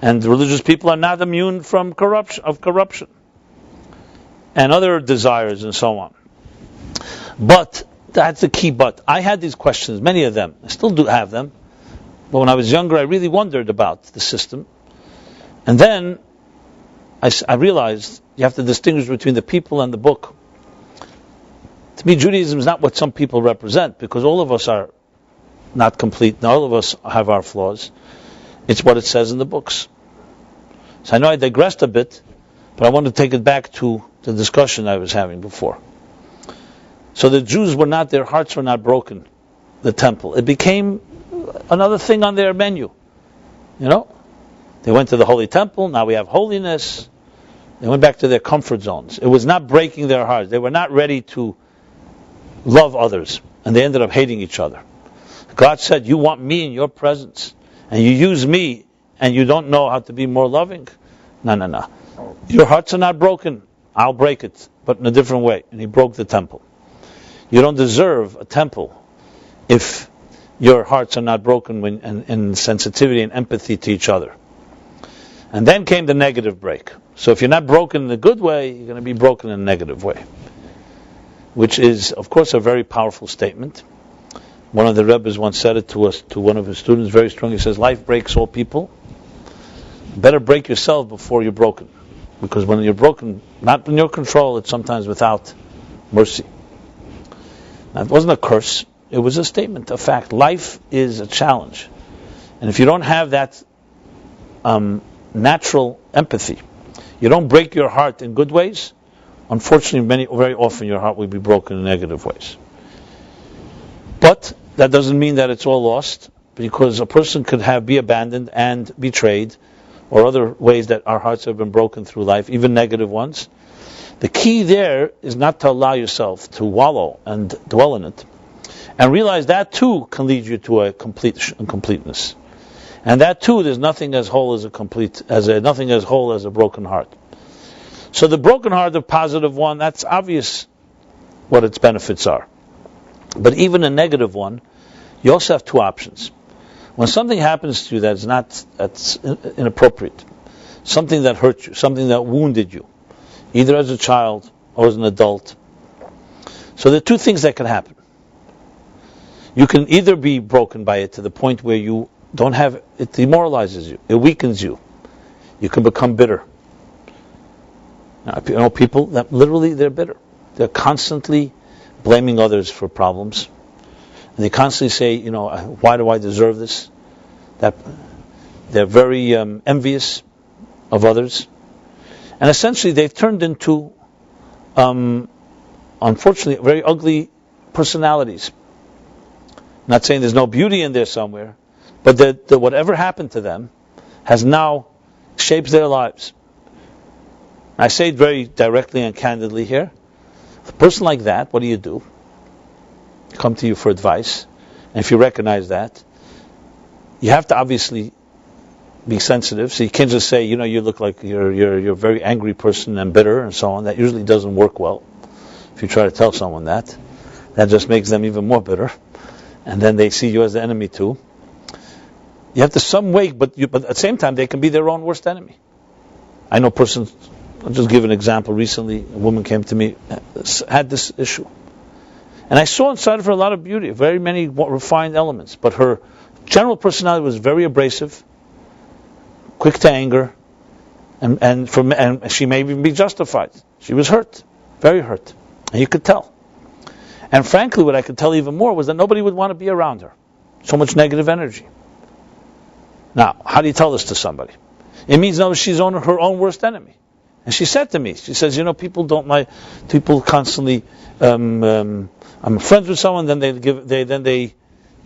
And the religious people are not immune from corruption. And other desires and so on. But, that's the key but. I had these questions, many of them. I still do have them. But when I was younger, I really wondered about the system. And then I realized you have to distinguish between the people and the book. To me, Judaism is not what some people represent, because all of us are not complete, and all of us have our flaws. It's what it says in the books. So I know I digressed a bit, but I want to take it back to the discussion I was having before. So the Jews their hearts were not broken, the temple. It became another thing on their menu. They went to the holy temple, now we have holiness. They went back to their comfort zones. It was not breaking their hearts. They were not ready to love others, and they ended up hating each other. God said, you want me in your presence, and you use me, and you don't know how to be more loving? No. Your hearts are not broken. I'll break it, but in a different way. And he broke the temple. You don't deserve a temple if your hearts are not broken in sensitivity and empathy to each other. And then came the negative break. So if you're not broken in a good way, you're going to be broken in a negative way. Which is, of course, a very powerful statement. One of the Rebbes once said it to us, to one of his students, very strongly. He says, life breaks all people. Better break yourself before you're broken. Because when you're broken, not in your control, it's sometimes without mercy. Now, it wasn't a curse. It was a statement, a fact. Life is a challenge. And if you don't have that natural empathy, you don't break your heart in good ways, unfortunately, very often your heart will be broken in negative ways. But that doesn't mean that it's all lost, because a person could be abandoned and betrayed, or other ways that our hearts have been broken through life, even negative ones. The key there is not to allow yourself to wallow and dwell in it, and realize that too can lead you to a completeness. And that too, there's nothing as whole as nothing as whole as a broken heart. So the broken heart, the positive one, that's obvious what its benefits are. But even a negative one, you also have two options. When something happens to you that's inappropriate, something that hurt you, something that wounded you, either as a child or as an adult. So there are two things that can happen. You can either be broken by it to the point where you don't have, it demoralizes you, it weakens you. You can become bitter. Now, you know people that literally they're bitter. They're constantly blaming others for problems. And they constantly say, why do I deserve this? That they're very envious of others. And essentially they've turned into, unfortunately, very ugly personalities. Not saying there's no beauty in there somewhere, but that whatever happened to them has now shaped their lives. I say it very directly and candidly here. A person like that, what do? You come to you for advice. And if you recognize that, you have to obviously be sensitive. So you can't just say, you look like you're a very angry person and bitter and so on. That usually doesn't work well. If you try to tell someone that just makes them even more bitter. And then they see you as the enemy too. You have to some way, but at the same time, they can be their own worst enemy. I know persons, I'll just give an example. Recently, a woman came to me, had this issue. And I saw inside of her a lot of beauty, very many refined elements. But her general personality was very abrasive, quick to anger, and she may even be justified. She was hurt, very hurt. And you could tell. And frankly, what I could tell even more was that nobody would want to be around her. So much negative energy. Now, how do you tell this to somebody? It means she's her own worst enemy. And she said to me, she says, people don't like, people constantly, I'm friends with someone, then they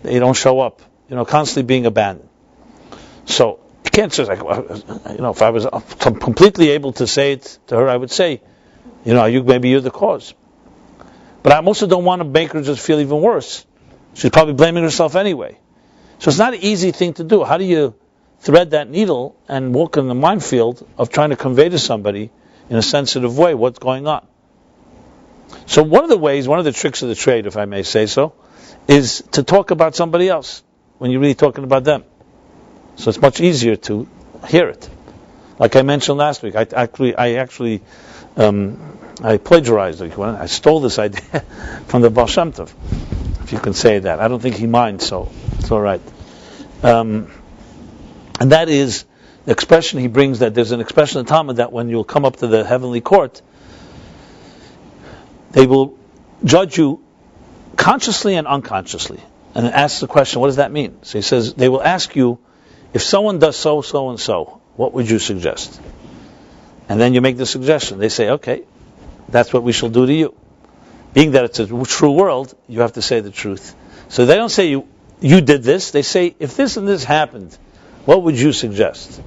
don't show up, constantly being abandoned. So, you can't just if I was completely able to say it to her, I would say, maybe you're the cause. But I also don't want to make her just feel even worse. She's probably blaming herself anyway. So it's not an easy thing to do. How do you thread that needle and walk in the minefield of trying to convey to somebody in a sensitive way what's going on? So one of the tricks of the trade, if I may say so, is to talk about somebody else when you're really talking about them. So it's much easier to hear it. Like I mentioned last week, I plagiarized it. I stole this idea from the Baal Shem Tov, if you can say that. I don't think he minds, so it's all right. And that is the expression he brings, that there's an expression in the Talmud that when you'll come up to the heavenly court, they will judge you consciously and unconsciously. And ask the question, what does that mean? So he says, they will ask you, if someone does so, so, and so, what would you suggest? And then you make the suggestion. They say, okay, that's what we shall do to you. Being that it's a true world, you have to say the truth. So they don't say you did this. They say, if this and this happened, what would you suggest?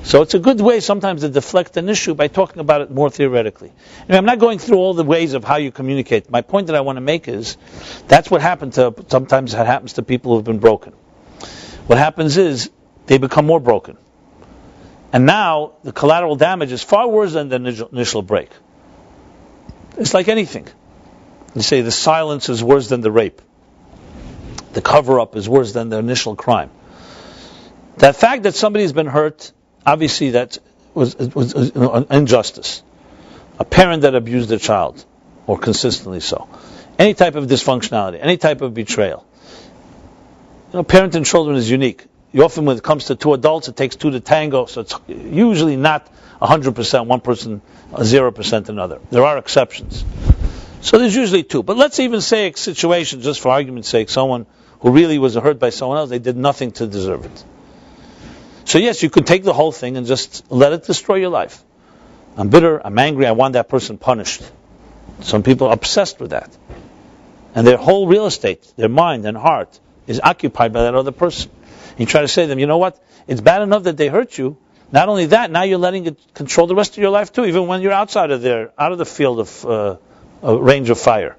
So it's a good way sometimes to deflect an issue by talking about it more theoretically. I'm not going through all the ways of how you communicate. My point that I want to make is, that's what happens to people who have been broken. What happens is, they become more broken. And now the collateral damage is far worse than the initial break. It's like anything. You say the silence is worse than the rape. The cover-up is worse than the initial crime. That fact that somebody's been hurt, obviously that was an injustice. A parent that abused their child, or consistently so. Any type of dysfunctionality, any type of betrayal. Parenting children is unique. Often when it comes to two adults, it takes two to tango, so it's usually not 100% one person, 0% another. There are exceptions. So there's usually two. But let's even say a situation, just for argument's sake, someone who really was hurt by someone else, they did nothing to deserve it. So yes, you could take the whole thing and just let it destroy your life. I'm bitter, I'm angry, I want that person punished. Some people are obsessed with that. And their whole real estate, their mind and heart, is occupied by that other person. And you try to say to them, you know what? It's bad enough that they hurt you. Not only that, now you're letting it control the rest of your life too, even when you're outside of there, out of the field of range of fire.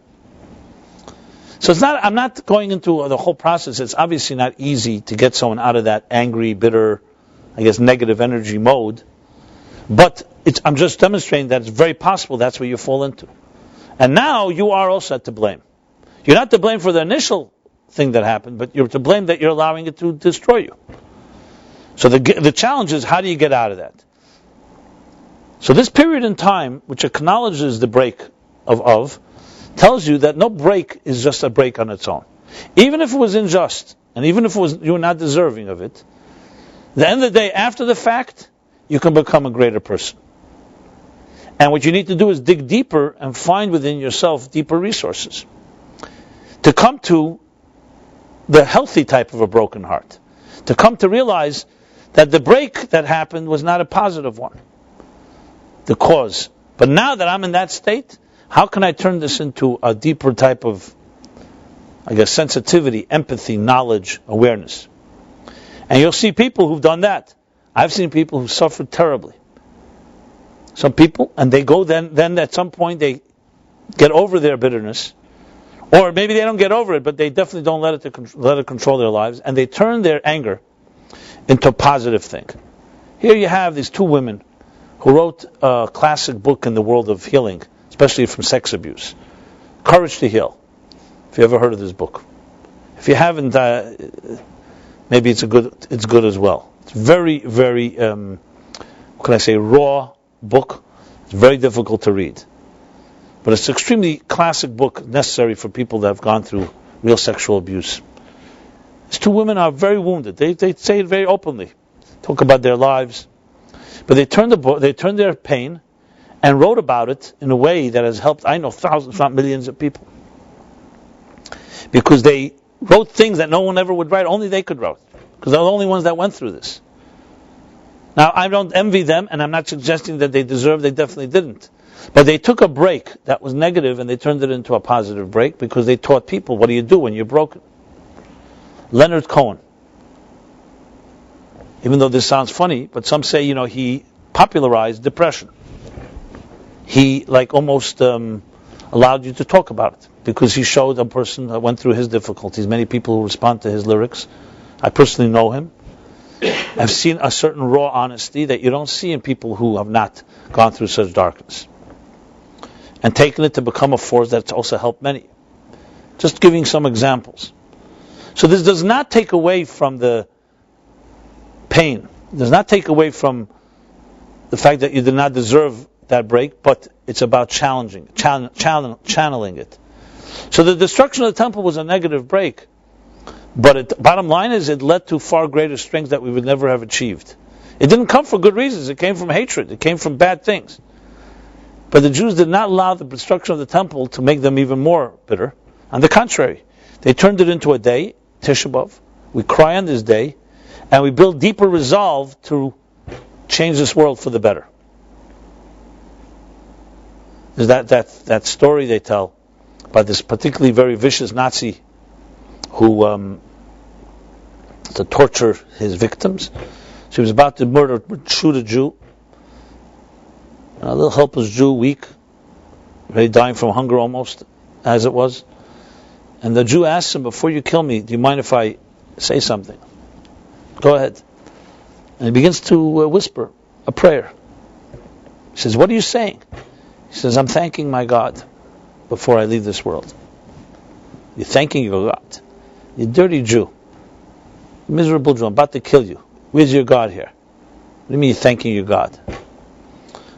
So it's not. I'm not going into the whole process. It's obviously not easy to get someone out of that angry, bitter, negative energy mode. But I'm just demonstrating that it's very possible that's where you fall into. And now you are also to blame. You're not to blame for the initial thing that happened, but you're to blame that you're allowing it to destroy you. So the challenge is, how do you get out of that? So this period in time, which acknowledges the break of, tells you that no break is just a break on its own. Even if it was unjust, and even if you were not deserving of it, at the end of the day, after the fact, you can become a greater person. And what you need to do is dig deeper and find within yourself deeper resources to come to the healthy type of a broken heart, to come to realize that the break that happened was not a positive one, the cause. But now that I'm in that state, how can I turn this into a deeper type of, sensitivity, empathy, knowledge, awareness? And you'll see people who've done that. I've seen people who suffered terribly. Some people, and they go then at some point they get over their bitterness, or maybe they don't get over it, but they definitely don't let it control their lives, and they turn their anger into a positive thing. Here you have these two women who wrote a classic book in the world of healing, especially from sex abuse, Courage to Heal. If you ever heard of this book, if you haven't, maybe it's good as well. It's very, very, raw book. It's very difficult to read, but it's an extremely classic book, necessary for people that have gone through real sexual abuse. These two women are very wounded. They say it very openly, talk about their lives, but they turned their pain and wrote about it in a way that has helped, I know, thousands, if not millions of people. Because they wrote things that no one ever would write, only they could write. Because they're the only ones that went through this. Now, I don't envy them, and I'm not suggesting that they definitely didn't. But they took a break that was negative, and they turned it into a positive break, because they taught people, what do you do when you're broken? Leonard Cohen. Even though this sounds funny, but some say, he popularized depression. He almost allowed you to talk about it, because he showed a person that went through his difficulties. Many people who respond to his lyrics, I personally know him. I've seen a certain raw honesty that you don't see in people who have not gone through such darkness, and taken it to become a force that's also helped many. Just giving some examples. So this does not take away from the pain. It does not take away from the fact that you did not deserve that break, but it's about channeling it. So the destruction of the temple was a negative break, but bottom line is it led to far greater strength that we would never have achieved. It didn't come for good reasons. It came from hatred. It came from bad things. But the Jews did not allow the destruction of the temple to make them even more bitter. On the contrary, they turned it into a day, Tisha B'Av. We cry on this day, and we build deeper resolve to change this world for the better. There's that story they tell about this particularly very vicious Nazi who to torture his victims. So he was about to shoot a Jew. A little helpless Jew, weak, really dying from hunger almost, as it was. And the Jew asks him, before you kill me, do you mind if I say something? Go ahead. And he begins to whisper. a prayer. He says, what are you saying? He says, I'm thanking my God before I leave this world. You're thanking your God. You dirty Jew. Miserable Jew, I'm about to kill you. Where's your God here? What do you mean you're thanking your God?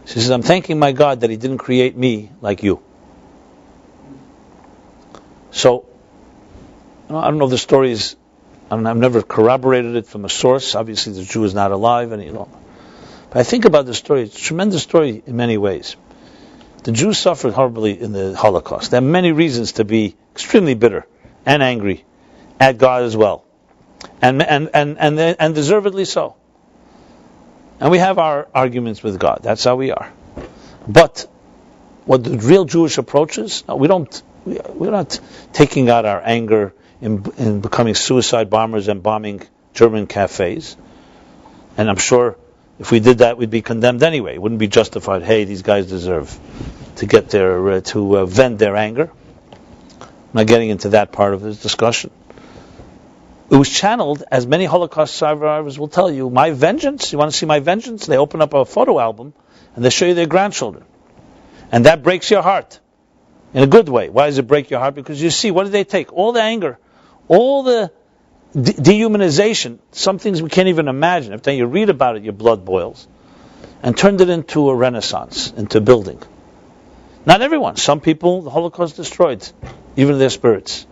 He says, I'm thanking my God that He didn't create me like you. So, I don't know if the story is, I've never corroborated it from a source. Obviously, the Jew is not alive any longer. But I think about the story. It's a tremendous story in many ways. The Jews suffered horribly in the Holocaust. There are many reasons to be extremely bitter and angry at God as well, and deservedly so. And we have our arguments with God. That's how we are. But what the real Jewish approach is, we're not taking out our anger in becoming suicide bombers and bombing German cafes. And I'm sure if we did that, we'd be condemned anyway. It wouldn't be justified. Hey, these guys deserve to get to vent their anger. I'm not getting into that part of this discussion. It was channeled, as many Holocaust survivors will tell you, my vengeance. You want to see my vengeance? They open up a photo album and they show you their grandchildren, and that breaks your heart in a good way. Why does it break your heart? Because you see, what did they take? All the anger, all the dehumanization, some things we can't even imagine. If then you read about it, your blood boils, and turned it into a renaissance, into building. Not everyone. Some people, the Holocaust destroyed, even their spirits.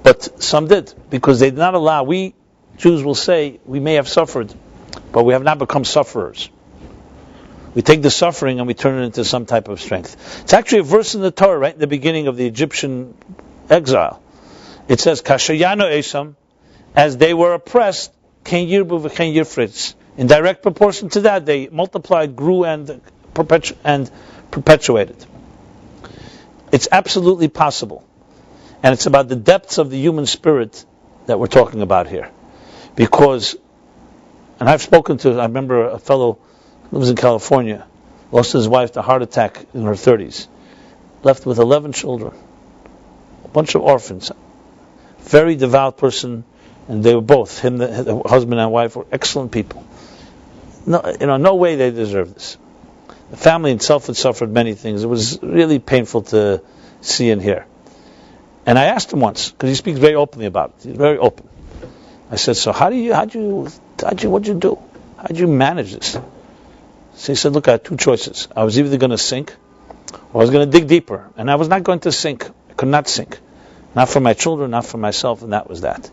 But some did, because they did not allow. We, Jews, will say, we may have suffered, but we have not become sufferers. We take the suffering and we turn it into some type of strength. It's actually a verse in the Torah, right in the beginning of the Egyptian exile. It says, Kashayano Esam, as they were oppressed, Ken Yirbu v'Ken Yifritz. In direct proportion to that, they multiplied, grew, and perpetuated. It's absolutely possible. And it's about the depths of the human spirit that we're talking about here. Because, and I've spoken to, I remember a fellow who lives in California, lost his wife to a heart attack in her 30s, left with 11 children, a bunch of orphans, very devout person, and they were both, him, the husband and wife, were excellent people. No way they deserve this. The family itself had suffered many things. It was really painful to see and hear. And I asked him once, because he speaks very openly about it. He's very open. I said, so what'd you do? How'd you manage this? So he said, look, I had two choices. I was either going to sink, or I was going to dig deeper. And I was not going to sink. I could not sink. Not for my children, not for myself, and that was that.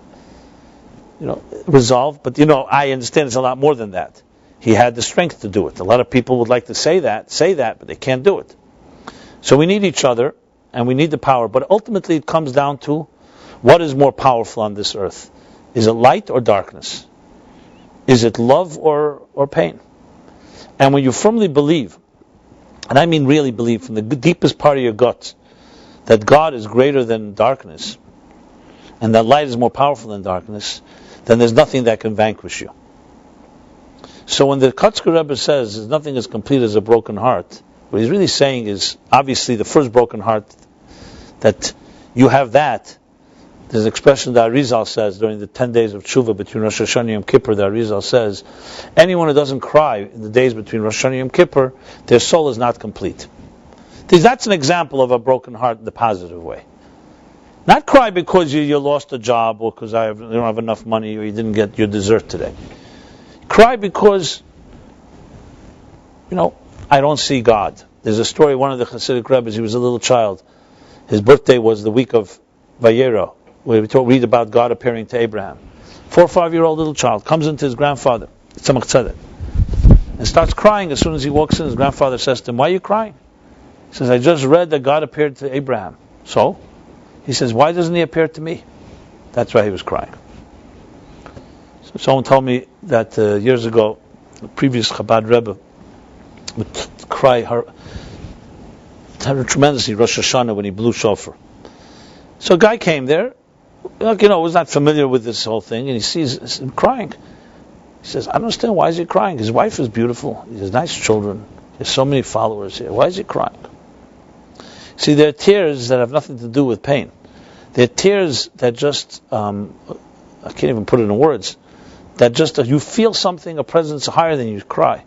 Resolved, but I understand it's a lot more than that. He had the strength to do it. A lot of people would like to say that, but they can't do it. So we need each other, and we need the power, but ultimately it comes down to what is more powerful on this earth. Is it light or darkness? Is it love or pain? And when you firmly believe, and I mean really believe from the deepest part of your guts, that God is greater than darkness, and that light is more powerful than darkness, then there's nothing that can vanquish you. So when the Kotzker Rebbe says there's nothing as complete as a broken heart, what he's really saying is, obviously the first broken heart, that you have that. There's an expression that Arizal says during the 10 days of tshuva between Rosh Hashanah and Yom Kippur, that Arizal says, anyone who doesn't cry in the days between Rosh Hashanah and Yom Kippur, their soul is not complete. That's an example of a broken heart in the positive way. Not cry because you lost a job, or because you don't have enough money, or you didn't get your dessert today. Cry because, I don't see God. There's a story, one of the Chassidic Rebbes, he was a little child. His birthday was the week of Vayera, where we read about God appearing to Abraham. 4 or 5-year-old little child comes into his grandfather, Tzemach Tzedek, and starts crying. As soon as he walks in, his grandfather says to him, why are you crying? He says, I just read that God appeared to Abraham. So? He says, why doesn't he appear to me? That's why he was crying. So someone told me that years ago, the previous Chabad Rebbe would cry tremendously Rosh Hashanah when he blew shofar. So a guy came there, was not familiar with this whole thing, and he sees him crying. He says, I don't understand, why is he crying? His wife is beautiful, he has nice children, he has so many followers here. Why is he crying? See, there are tears that have nothing to do with pain. They're tears that just, I can't even put it in words, that just, you feel something, a presence higher than you cry.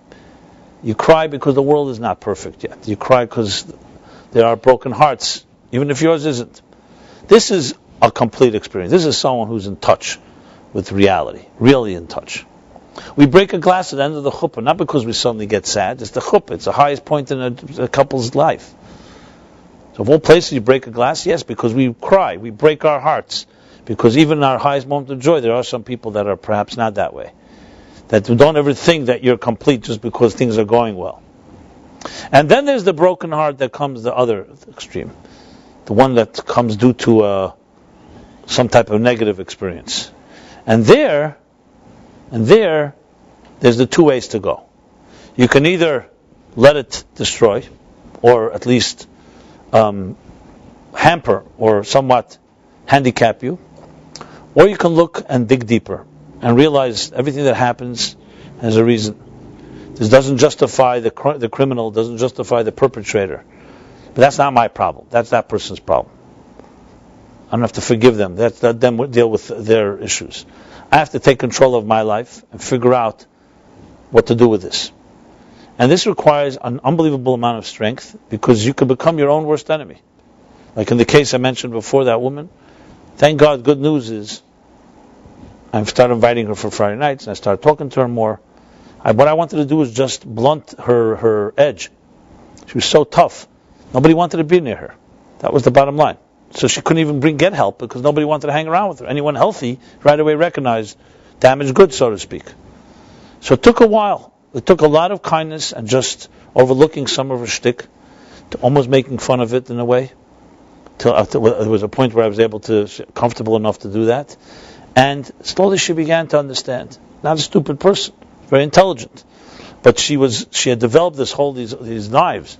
You cry because the world is not perfect yet. You cry because there are broken hearts, even if yours isn't. This is a complete experience. This is someone who's in touch with reality, really in touch. We break a glass at the end of the chuppah, not because we suddenly get sad. It's the chuppah. It's the highest point in a couple's life. So of all places you break a glass, yes, because we cry. We break our hearts. Because even in our highest moment of joy, there are some people that are perhaps not that way. That don't ever think that you're complete just because things are going well. And then there's the broken heart that comes the other extreme. The one that comes due to some type of negative experience. And there's the two ways to go. You can either let it destroy, or at least hamper or somewhat handicap you, or you can look and dig deeper and realize everything that happens has a reason. This doesn't justify the criminal, doesn't justify the perpetrator. But that's not my problem. That's that person's problem. I don't have to forgive them. Let them deal with their issues. I have to take control of my life and figure out what to do with this. And this requires an unbelievable amount of strength, because you can become your own worst enemy. Like in the case I mentioned before, that woman. Thank God, good news is I've started inviting her for Friday nights, and I started talking to her more. What I wanted to do was just blunt her edge. She was so tough. Nobody wanted to be near her. That was the bottom line. So she couldn't even get help because nobody wanted to hang around with her. Anyone healthy right away recognized damaged goods, so to speak. So it took a while. It took a lot of kindness and just overlooking some of her shtick, to almost making fun of it in a way. Till there was a point where I was able to, comfortable enough to do that. And slowly she began to understand. Not a stupid person, very intelligent. But she had developed these knives,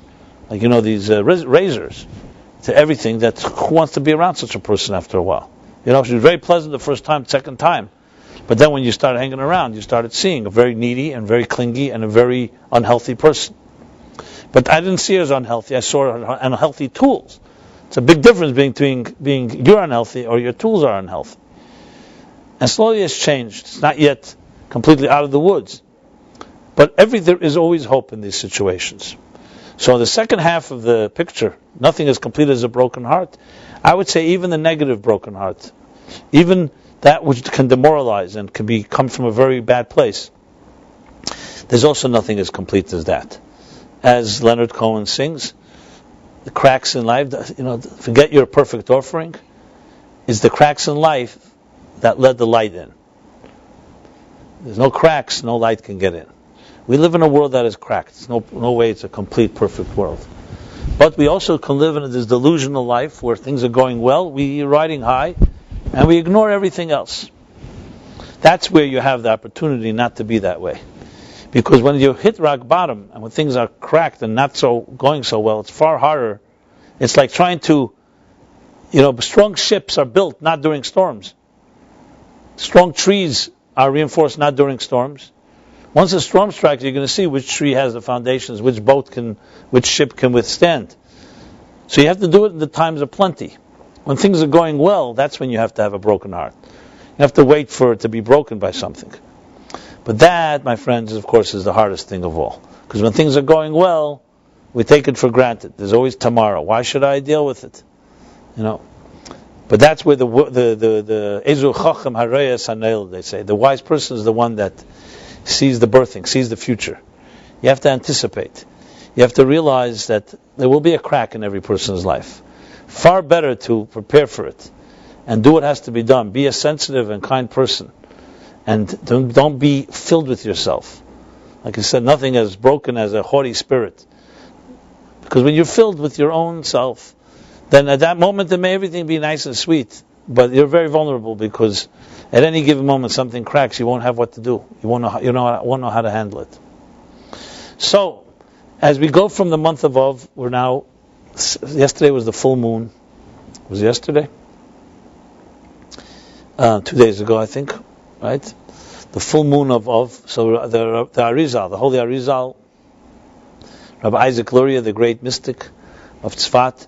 like these razors, to everything. That who wants to be around such a person after a while? She was very pleasant the first time, second time, but then when you started hanging around, you started seeing a very needy and very clingy and a very unhealthy person. But I didn't see her as unhealthy. I saw her unhealthy tools. It's a big difference between being you're unhealthy or your tools are unhealthy. And slowly it's changed. It's not yet completely out of the woods, but there is always hope in these situations. So the second half of the picture, nothing as complete as a broken heart. I would say even the negative broken heart, even that which can demoralize and can come from a very bad place, there's also nothing as complete as that. As Leonard Cohen sings, the cracks in life, forget your perfect offering, is the cracks in life that let the light in. There's no cracks, no light can get in. We live in a world that is cracked. There's no way it's a complete, perfect world. But we also can live in this delusional life where things are going well, we're riding high, and we ignore everything else. That's where you have the opportunity not to be that way. Because when you hit rock bottom, and when things are cracked and not going so well, it's far harder. It's like trying to, strong ships are built not during storms. Strong trees are reinforced not during storms. Once a storm strikes, you're going to see which tree has the foundations, which ship can withstand. So you have to do it in the times of plenty. When things are going well, that's when you have to have a broken heart. You have to wait for it to be broken by something. But that, my friends, of course, is the hardest thing of all. Because when things are going well, we take it for granted. There's always tomorrow. Why should I deal with it? But that's where the Ezu Chacham Hareyas Hanel, they say. The wise person is the one that sees the birthing, sees the future. You have to anticipate. You have to realize that there will be a crack in every person's life. Far better to prepare for it and do what has to be done. Be a sensitive and kind person. And don't be filled with yourself. Like I said, nothing as broken as a haughty spirit. Because when you're filled with your own self, then at that moment there may everything be nice and sweet, but you're very vulnerable, because at any given moment something cracks, you won't have what to do. You won't know how to handle it. So, as we go from the month of Av, yesterday was the full moon. Was it yesterday? 2 days ago, I think. Right? The full moon of Av. So the Arizal, the holy Arizal, Rabbi Isaac Luria, the great mystic of Tzfat,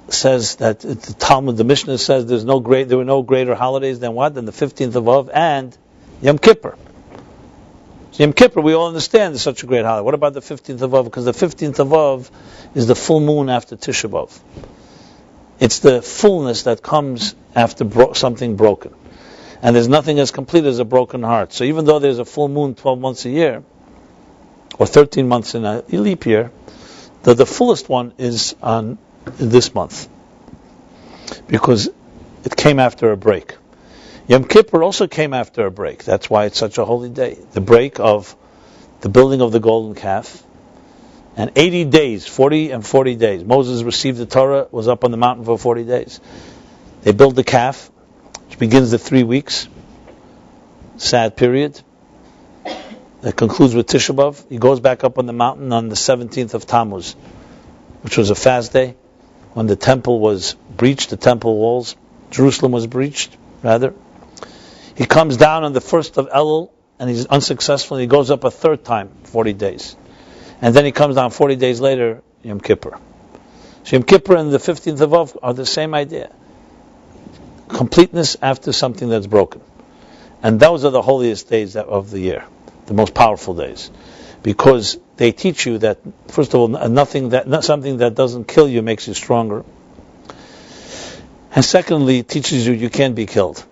says that the Talmud, the Mishnah says there were no greater holidays than what? Than the 15th of Av and Yom Kippur. So Yom Kippur, we all understand, is such a great holiday. What about the 15th of Av? Because the 15th of Av is the full moon after Tisha B'Av. It's the fullness that comes after something broken. And there's nothing as complete as a broken heart. So even though there's a full moon 12 months a year, or 13 months in a leap year, the fullest one is in this month. Because it came after a break. Yom Kippur also came after a break. That's why it's such a holy day. The break of the building of the golden calf. And 80 days, 40 and 40 days. Moses received the Torah, was up on the mountain for 40 days. They build the calf, which begins the 3 weeks. Sad period. That concludes with Tisha B'Av. He goes back up on the mountain on the 17th of Tammuz, which was a fast day, when the temple was breached, the temple walls, Jerusalem was breached, rather. He comes down on the 1st of Elul, and he's unsuccessful, and he goes up a third time, 40 days. And then he comes down 40 days later, Yom Kippur. So Yom Kippur and the 15th of Av are the same idea. Completeness after something that's broken. And those are the holiest days of the year, the most powerful days. Because they teach you that, first of all, something that doesn't kill you makes you stronger. And secondly, it teaches you can't be killed.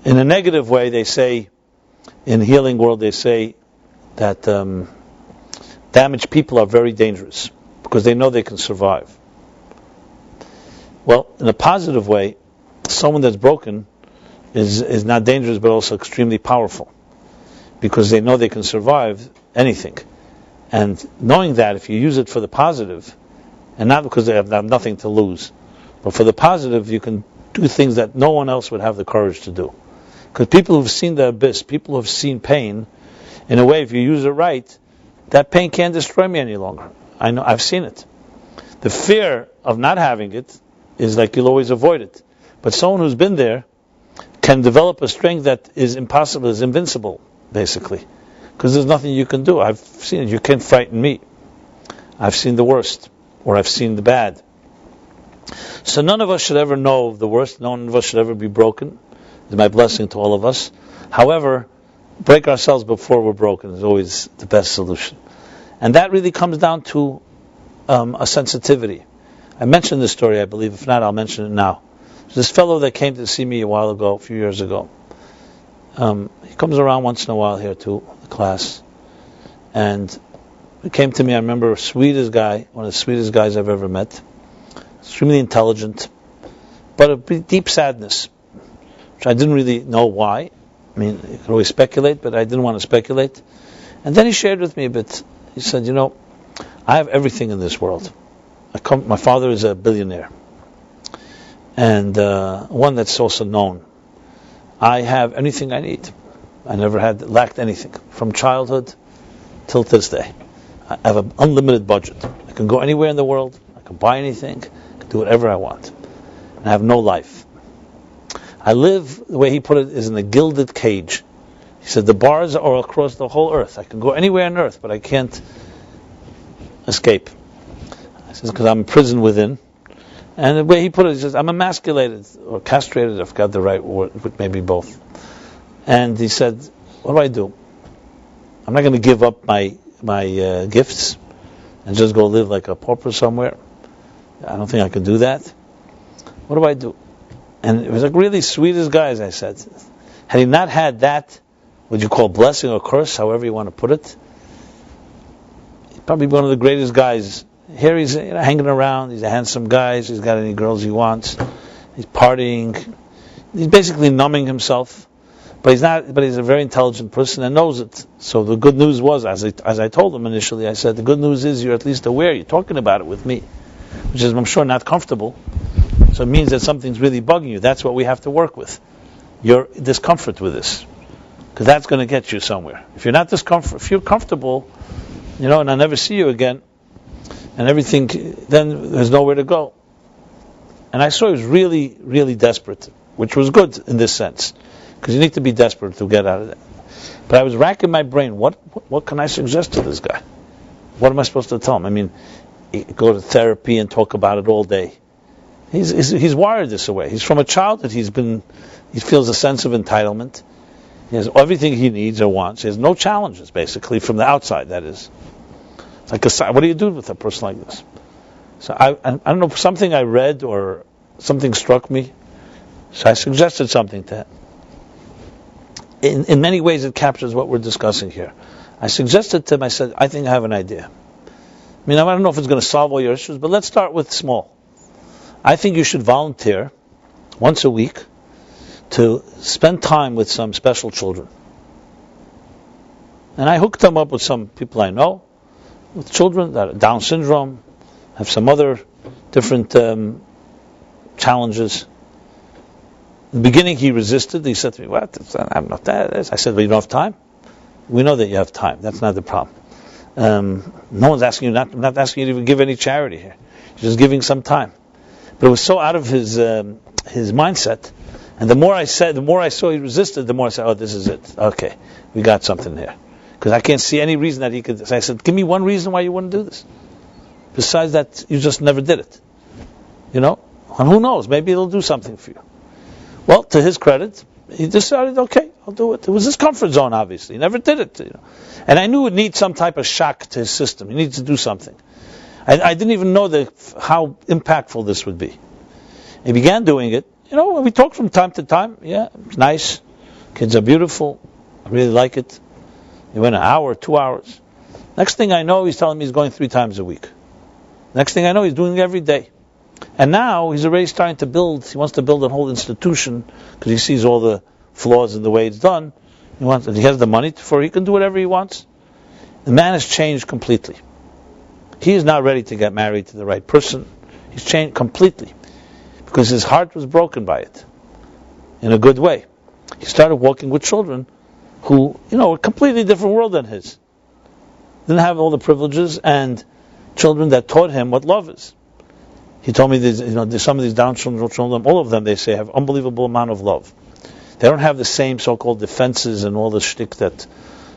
In a negative way, they say, in the healing world, they say that damaged people are very dangerous because they know they can survive. Well, in a positive way, someone that's broken is not dangerous but also extremely powerful because they know they can survive anything. And knowing that, if you use it for the positive, and not because they have nothing to lose, but for the positive, you can do things that no one else would have the courage to do. Because people who've seen the abyss, people who've seen pain, in a way, if you use it right, that pain can't destroy me any longer. I know, I've seen it. The fear of not having it is like you'll always avoid it. But someone who's been there can develop a strength that is impossible, is invincible, basically. Because there's nothing you can do. I've seen it. You can't frighten me. I've seen the worst, or I've seen the bad. So none of us should ever know the worst. None of us should ever be broken. It's my blessing to all of us. However, break ourselves before we're broken is always the best solution. And that really comes down to a sensitivity. I mentioned this story, I believe. If not, I'll mention it now. This fellow that came to see me a few years ago. He comes around once in a while here to the class. And he came to me, I remember, sweetest guy, one of the sweetest guys I've ever met. Extremely intelligent, but a deep sadness, which I didn't really know why. I mean, you could always speculate, but I didn't want to speculate. And then he shared with me a bit. He said, I have everything in this world. My father is a billionaire, and one that's also known. I have anything I need. I never lacked anything, from childhood till this day. I have an unlimited budget. I can go anywhere in the world. I can buy anything. Do whatever I want. And I have no life. I live, the way he put it, is in a gilded cage. He said, the bars are across the whole earth. I can go anywhere on earth, but I can't escape. He says, because I'm in prison within. And the way he put it, he says, I'm emasculated, or castrated, I forgot the right word, but maybe both. And he said, what do? I'm not going to give up my gifts and just go live like a pauper somewhere. I don't think I can do that. What do? And it was like really sweetest guy, as I said. Had he not had that, what you call blessing or curse, however you want to put it, he's probably one of the greatest guys. Here he's hanging around, he's a handsome guy, he's got any girls he wants, he's partying, he's basically numbing himself. But he's a very intelligent person and knows it. So the good news was, as I told him initially, I said, the good news is you're at least aware, you're talking about it with me. Which is, I'm sure, not comfortable. So it means that something's really bugging you. That's what we have to work with. Your discomfort with this. Because that's going to get you somewhere. If you're not if you're comfortable, and I never see you again, and everything, then there's nowhere to go. And I saw he was really, really desperate, which was good in this sense. Because you need to be desperate to get out of that. But I was racking my brain, what can I suggest to this guy? What am I supposed to tell him? I mean, go to therapy and talk about it all day. He's wired this way. He's from a childhood. He feels a sense of entitlement. He has everything he needs or wants. He has no challenges, basically, from the outside, that is. It's like, what do you do with a person like this? So I don't know, something I read or something struck me, so I suggested something to him. In many ways it captures what we're discussing here. I suggested to him, I said, I think I have an idea. I mean, I don't know if it's going to solve all your issues, but let's start with small. I think you should volunteer once a week to spend time with some special children. And I hooked them up with some people I know, with children that are Down syndrome, have some other different challenges. In the beginning he resisted. He said to me, what? I'm not that. I said, well, you don't have time? We know that you have time. That's not the problem. No one's asking you, not asking you to give any charity here. You're just giving some time. But it was so out of his mindset. And the more I saw he resisted, the more I said, oh, this is it. Okay, we got something here. Because I can't see any reason that he could. So I said, give me one reason why you wouldn't do this. Besides that, you just never did it. And who knows, maybe it'll do something for you. Well, to his credit, he decided, okay, I'll do it. It was his comfort zone, obviously. He never did it. And I knew it needed some type of shock to his system. He needed to do something. I didn't even know how impactful this would be. He began doing it. We talked from time to time. Yeah, it's nice. Kids are beautiful. I really like it. He went an hour, 2 hours. Next thing I know, he's telling me he's going 3 times a week. Next thing I know, he's doing it every day. And now he's already starting to he wants to build a whole institution because he sees all the flaws in the way it's done. He has the money for he can do whatever he wants. The man has changed completely. He is now ready to get married to the right person. He's changed completely because his heart was broken by it in a good way. He started walking with children who, a completely different world than his. Didn't have all the privileges, and children that taught him what love is. He told me there's some of these Down syndrome children, all of them, they say, have unbelievable amount of love. They don't have the same so-called defenses and all the shtick that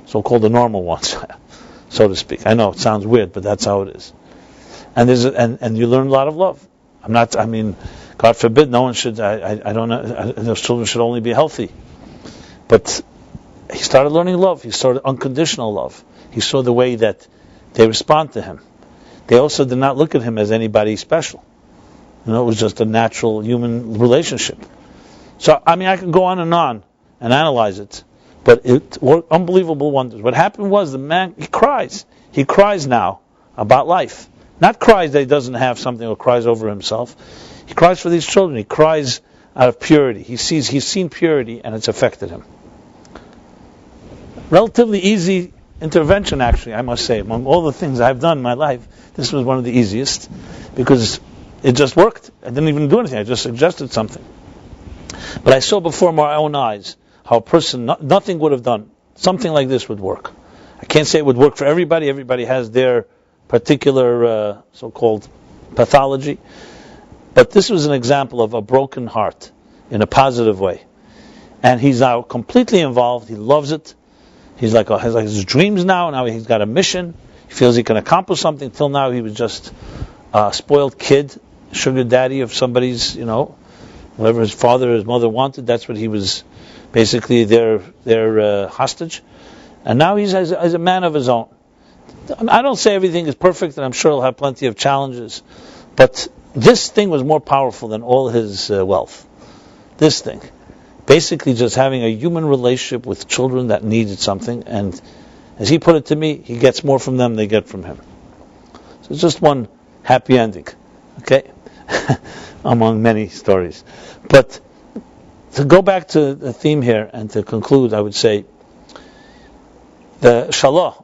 so-called the normal ones, so to speak. I know it sounds weird, but that's how it is. And and you learn a lot of love. God forbid, no one should. I don't know. Those children should only be healthy. But he started learning love. He started unconditional love. He saw the way that they respond to him. They also did not look at him as anybody special. It was just a natural human relationship. So, I can go on and analyze it. But it worked unbelievable wonders. What happened was the man, he cries. He cries now about life. Not cries that he doesn't have something or cries over himself. He cries for these children. He cries out of purity. He's seen purity and it's affected him. Relatively easy intervention, actually, I must say. Among all the things I've done in my life, this was one of the easiest because it just worked. I didn't even do anything. I just suggested something. But I saw before my own eyes how a person, nothing would have done. Something like this would work. I can't say it would work for everybody. Everybody has their particular so-called pathology. But this was an example of a broken heart in a positive way. And he's now completely involved. He loves it. He's has his dreams now. Now he's got a mission. He feels he can accomplish something. Till now he was just a spoiled kid, sugar daddy of somebody's, whatever his father or his mother wanted. That's what he was, basically their hostage. And now he's as a man of his own. I don't say everything is perfect, and I'm sure he'll have plenty of challenges. But this thing was more powerful than all his wealth. This thing. Basically just having a human relationship with children that needed something, and as he put it to me, he gets more from them than they get from him. So it's just one happy ending, okay? Among many stories. But to go back to the theme here and to conclude, I would say the Shalah,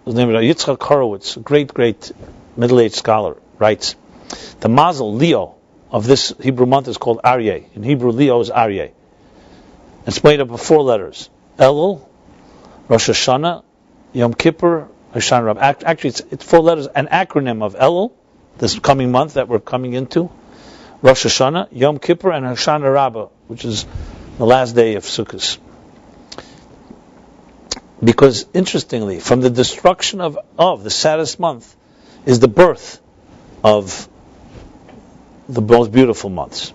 his name is Yitzchak Horowitz, a great middle-aged scholar, writes, the mazel, Leo, of this Hebrew month is called Aryeh. In Hebrew, Leo is Aryeh. It's made up of 4 letters. Elul, Rosh Hashanah, Yom Kippur, Hashan Rab. Actually, it's 4 letters, an acronym of Elul, this coming month that we're coming into, Rosh Hashanah, Yom Kippur, and Hashan Rabbah, which is the last day of Sukkot. Because, interestingly, from the destruction of the saddest month is the birth of the most beautiful months.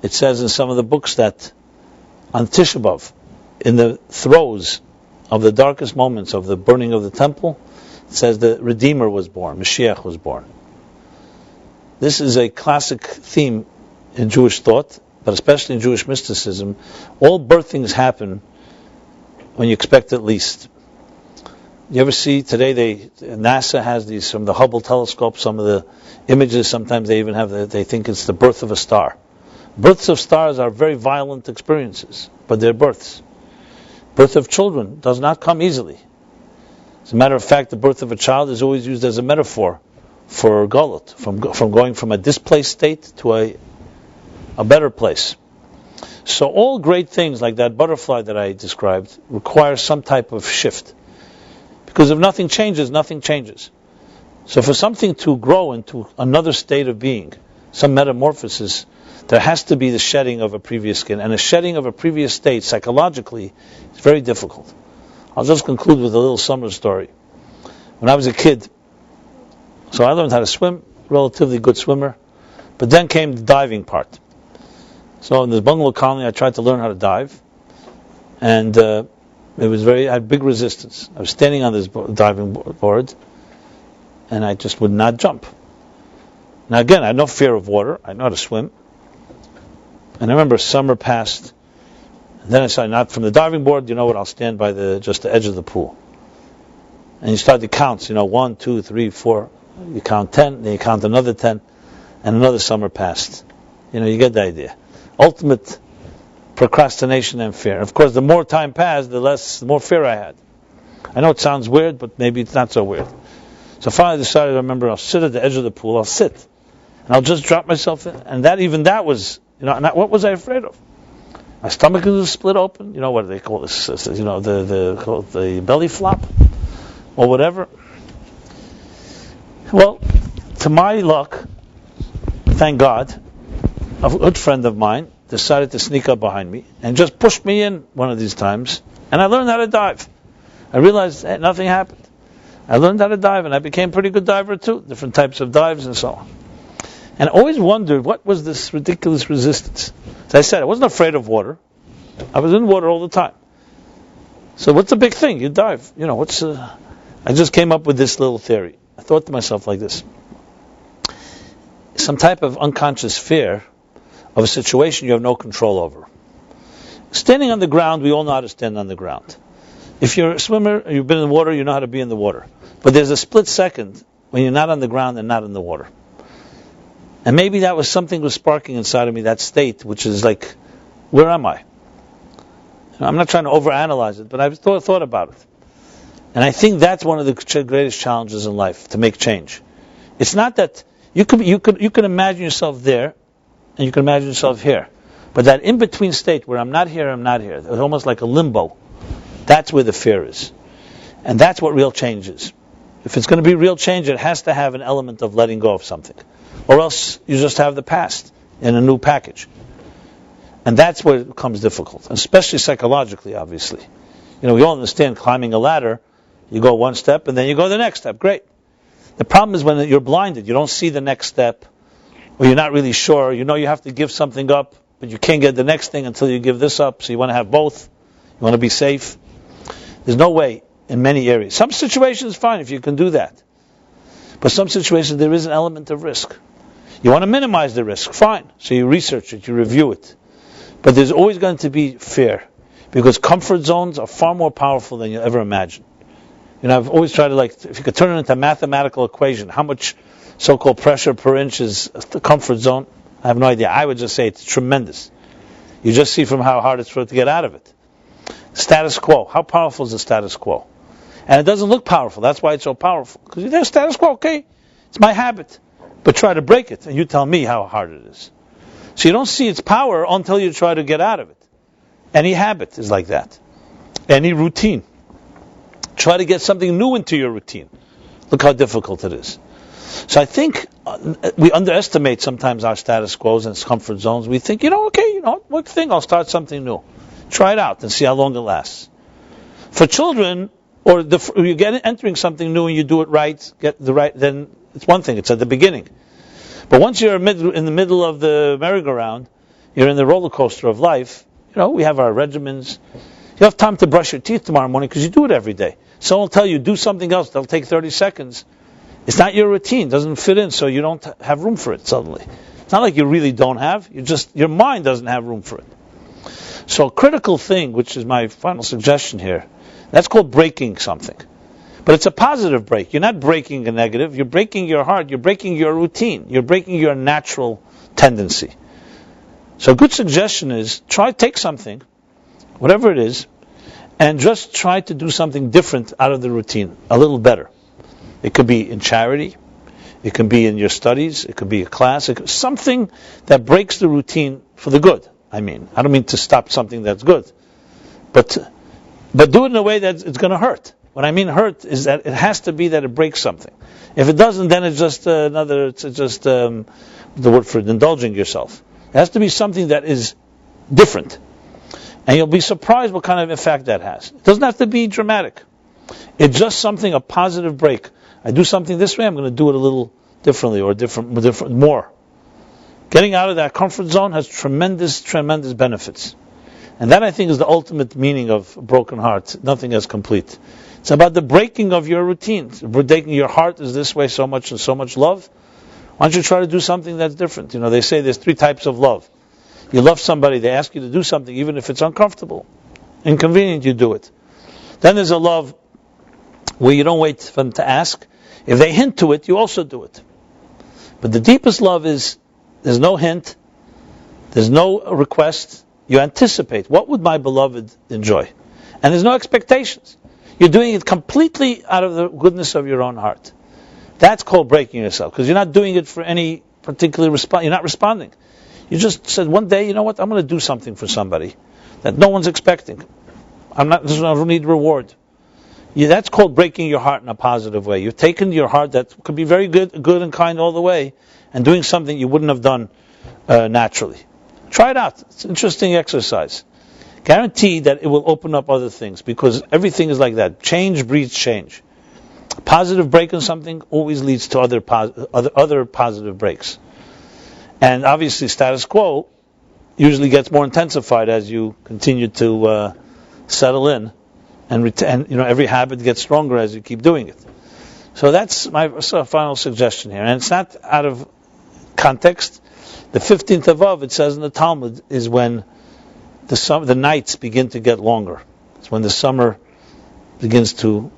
It says in some of the books that on Tisha B'Av, in the throes of the darkest moments of the burning of the temple, it says the Redeemer was born, Mashiach was born. This is a classic theme in Jewish thought, but especially in Jewish mysticism. All birthings happen when you expect it least. You ever see today? NASA has these from the Hubble telescope. Some of the images, sometimes they even have. They think it's the birth of a star. Births of stars are very violent experiences, but they're births. Birth of children does not come easily. As a matter of fact, the birth of a child is always used as a metaphor for Galut, from going from a displaced state to a better place. So all great things like that butterfly that I described require some type of shift. Because if nothing changes, nothing changes. So for something to grow into another state of being, some metamorphosis, there has to be the shedding of a previous skin. And a shedding of a previous state, psychologically, is very difficult. I'll just conclude with a little summer story. When I was a kid, so I learned how to swim, relatively good swimmer, but then came the diving part. So in this bungalow colony, I tried to learn how to dive, and I had big resistance. I was standing on this diving board, and I just would not jump. Now again, I had no fear of water. I know how to swim. And I remember summer passed, and then I decided, not from the diving board, you know what, I'll stand by just the edge of the pool. And you start to count, 1, 2, 3, 4, you count 10, then you count another 10, and another summer passed. You get the idea. Ultimate procrastination and fear. Of course, the more time passed, the more fear I had. I know it sounds weird, but maybe it's not so weird. So finally I decided, I remember, I'll sit at the edge of the pool, I'll sit, and I'll just drop myself in. And that was, what was I afraid of? My stomach was split open. What do they call this? The belly flop, or whatever. Well, to my luck, thank God, a good friend of mine decided to sneak up behind me and just pushed me in one of these times, and I learned how to dive. I realized nothing happened. I learned how to dive, and I became a pretty good diver too, different types of dives and so on. And I always wondered, what was this ridiculous resistance? As I said, I wasn't afraid of water. I was in water all the time. So what's the big thing? You dive. I just came up with this little theory. I thought to myself like this. Some type of unconscious fear of a situation you have no control over. Standing on the ground, we all know how to stand on the ground. If you're a swimmer, you've been in the water, you know how to be in the water. But there's a split second when you're not on the ground and not in the water. And maybe that was something was sparking inside of me, that state, which is like, where am I? I'm not trying to overanalyze it, but I've thought about it. And I think that's one of the greatest challenges in life, to make change. It's not that you can imagine yourself there, and you can imagine yourself here. But that in-between state where I'm not here, it's almost like a limbo. That's where the fear is. And that's what real change is. If it's going to be real change, it has to have an element of letting go of something. Or else you just have the past in a new package. And that's where it becomes difficult, especially psychologically, obviously. We all understand climbing a ladder, you go one step and then you go the next step. Great. The problem is when you're blinded, you don't see the next step, or you're not really sure. You have to give something up, but you can't get the next thing until you give this up, so you want to have both. You want to be safe. There's no way in many areas. Some situations, fine, if you can do that. But some situations, there is an element of risk. You want to minimize the risk, fine. So you research it, you review it. But there's always going to be fear, because comfort zones are far more powerful than you'll ever imagine. I've always tried to, if you could turn it into a mathematical equation, how much so-called pressure per inch is the comfort zone? I have no idea. I would just say it's tremendous. You just see from how hard it's for it to get out of it. Status quo. How powerful is the status quo? And it doesn't look powerful. That's why it's so powerful. Because there's status quo, okay. It's my habit. But try to break it, and you tell me how hard it is. So you don't see its power until you try to get out of it. Any habit is like that. Any routine. Try to get something new into your routine. Look how difficult it is. So I think we underestimate sometimes our status quos and comfort zones. We think, one thing, I'll start something new. Try it out and see how long it lasts. For children, or you get entering something new and you do it right, then it's one thing. It's at the beginning. But once you're in the middle of the merry-go-round, you're in the roller coaster of life. We have our regimens. You have time to brush your teeth tomorrow morning because you do it every day. Someone will tell you, do something else. They'll take 30 seconds. It's not your routine. It doesn't fit in, so you don't have room for it suddenly. It's not like you really don't have. Your mind doesn't have room for it. So a critical thing, which is my final suggestion here, that's called breaking something. But it's a positive break. You're not breaking a negative. You're breaking your heart. You're breaking your routine. You're breaking your natural tendency. So a good suggestion is take something, whatever it is, and just try to do something different out of the routine, a little better. It could be in charity. It can be in your studies. It could be a class. Something that breaks the routine for the good. I don't mean to stop something that's good. But do it in a way that it's going to hurt. What I mean hurt is that it has to be that it breaks something. If it doesn't, then it's just the word for it, indulging yourself. It has to be something that is different. And you'll be surprised what kind of effect that has. It doesn't have to be dramatic. It's just something, a positive break. I do something this way, I'm going to do it a little differently or more. Getting out of that comfort zone has tremendous, tremendous benefits. And that, I think, is the ultimate meaning of a broken heart. Nothing is complete. It's about the breaking of your routines. Breaking your heart is this way, so much and so much love. Why don't you try to do something that's different? They say there's 3 types of love. You love somebody, they ask you to do something, even if it's uncomfortable, inconvenient, you do it. Then there's a love where you don't wait for them to ask. If they hint to it, you also do it. But the deepest love is, there's no hint, there's no request, you anticipate, what would my beloved enjoy? And there's no expectations. You're doing it completely out of the goodness of your own heart. That's called breaking yourself, because you're not doing it for any particular response, you're not responding. You just said one day, you know what, I'm going to do something for somebody that no one's expecting. I don't need reward. That's called breaking your heart in a positive way. You've taken your heart that could be very good and kind all the way, and doing something you wouldn't have done naturally. Try it out. It's an interesting exercise. Guaranteed that it will open up other things, because everything is like that. Change breeds change. A positive break in something always leads to other positive breaks. And obviously, status quo usually gets more intensified as you continue to settle in, and every habit gets stronger as you keep doing it. So that's my final suggestion here, and it's not out of context. The 15th of Av, it says in the Talmud, is when the nights begin to get longer. It's when the summer begins to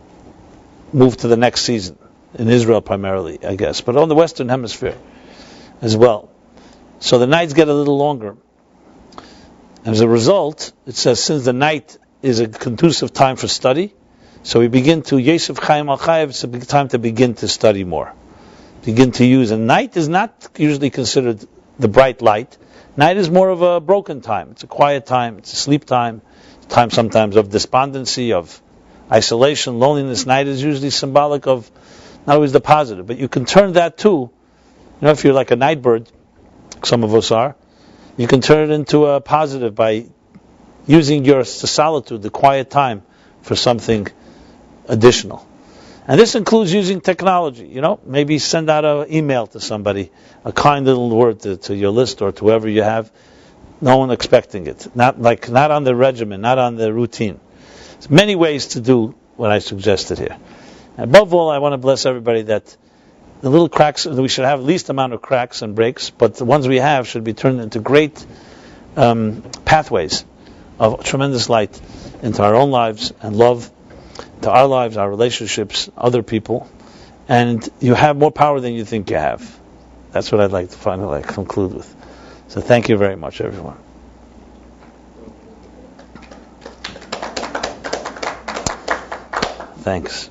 move to the next season, in Israel primarily, I guess, but on the Western Hemisphere as well. So the nights get a little longer. As a result, it says, since the night is a conducive time for study, so we begin to, Yosef Chaim Al Chayev, it's a big time to begin to study more. Begin to use. And night is not usually considered the bright light. Night is more of a broken time. It's a quiet time. It's a sleep time. It's a time sometimes of despondency, of isolation, loneliness. Night is usually symbolic of not always the positive, but you can turn that too. If you're like a night bird, some of us are, you can turn it into a positive by using your solitude, the quiet time, for something additional. And this includes using technology. Maybe send out an email to somebody, a kind little word to your list or to whoever you have, no one expecting it. Not on the regimen, not on the routine. There's many ways to do what I suggested here. Above all, I want to bless everybody that the little cracks, we should have the least amount of cracks and breaks, but the ones we have should be turned into great pathways of tremendous light into our own lives and love, to our lives, our relationships, other people, and you have more power than you think you have. That's what I'd like to finally conclude with. So thank you very much, everyone. Thanks.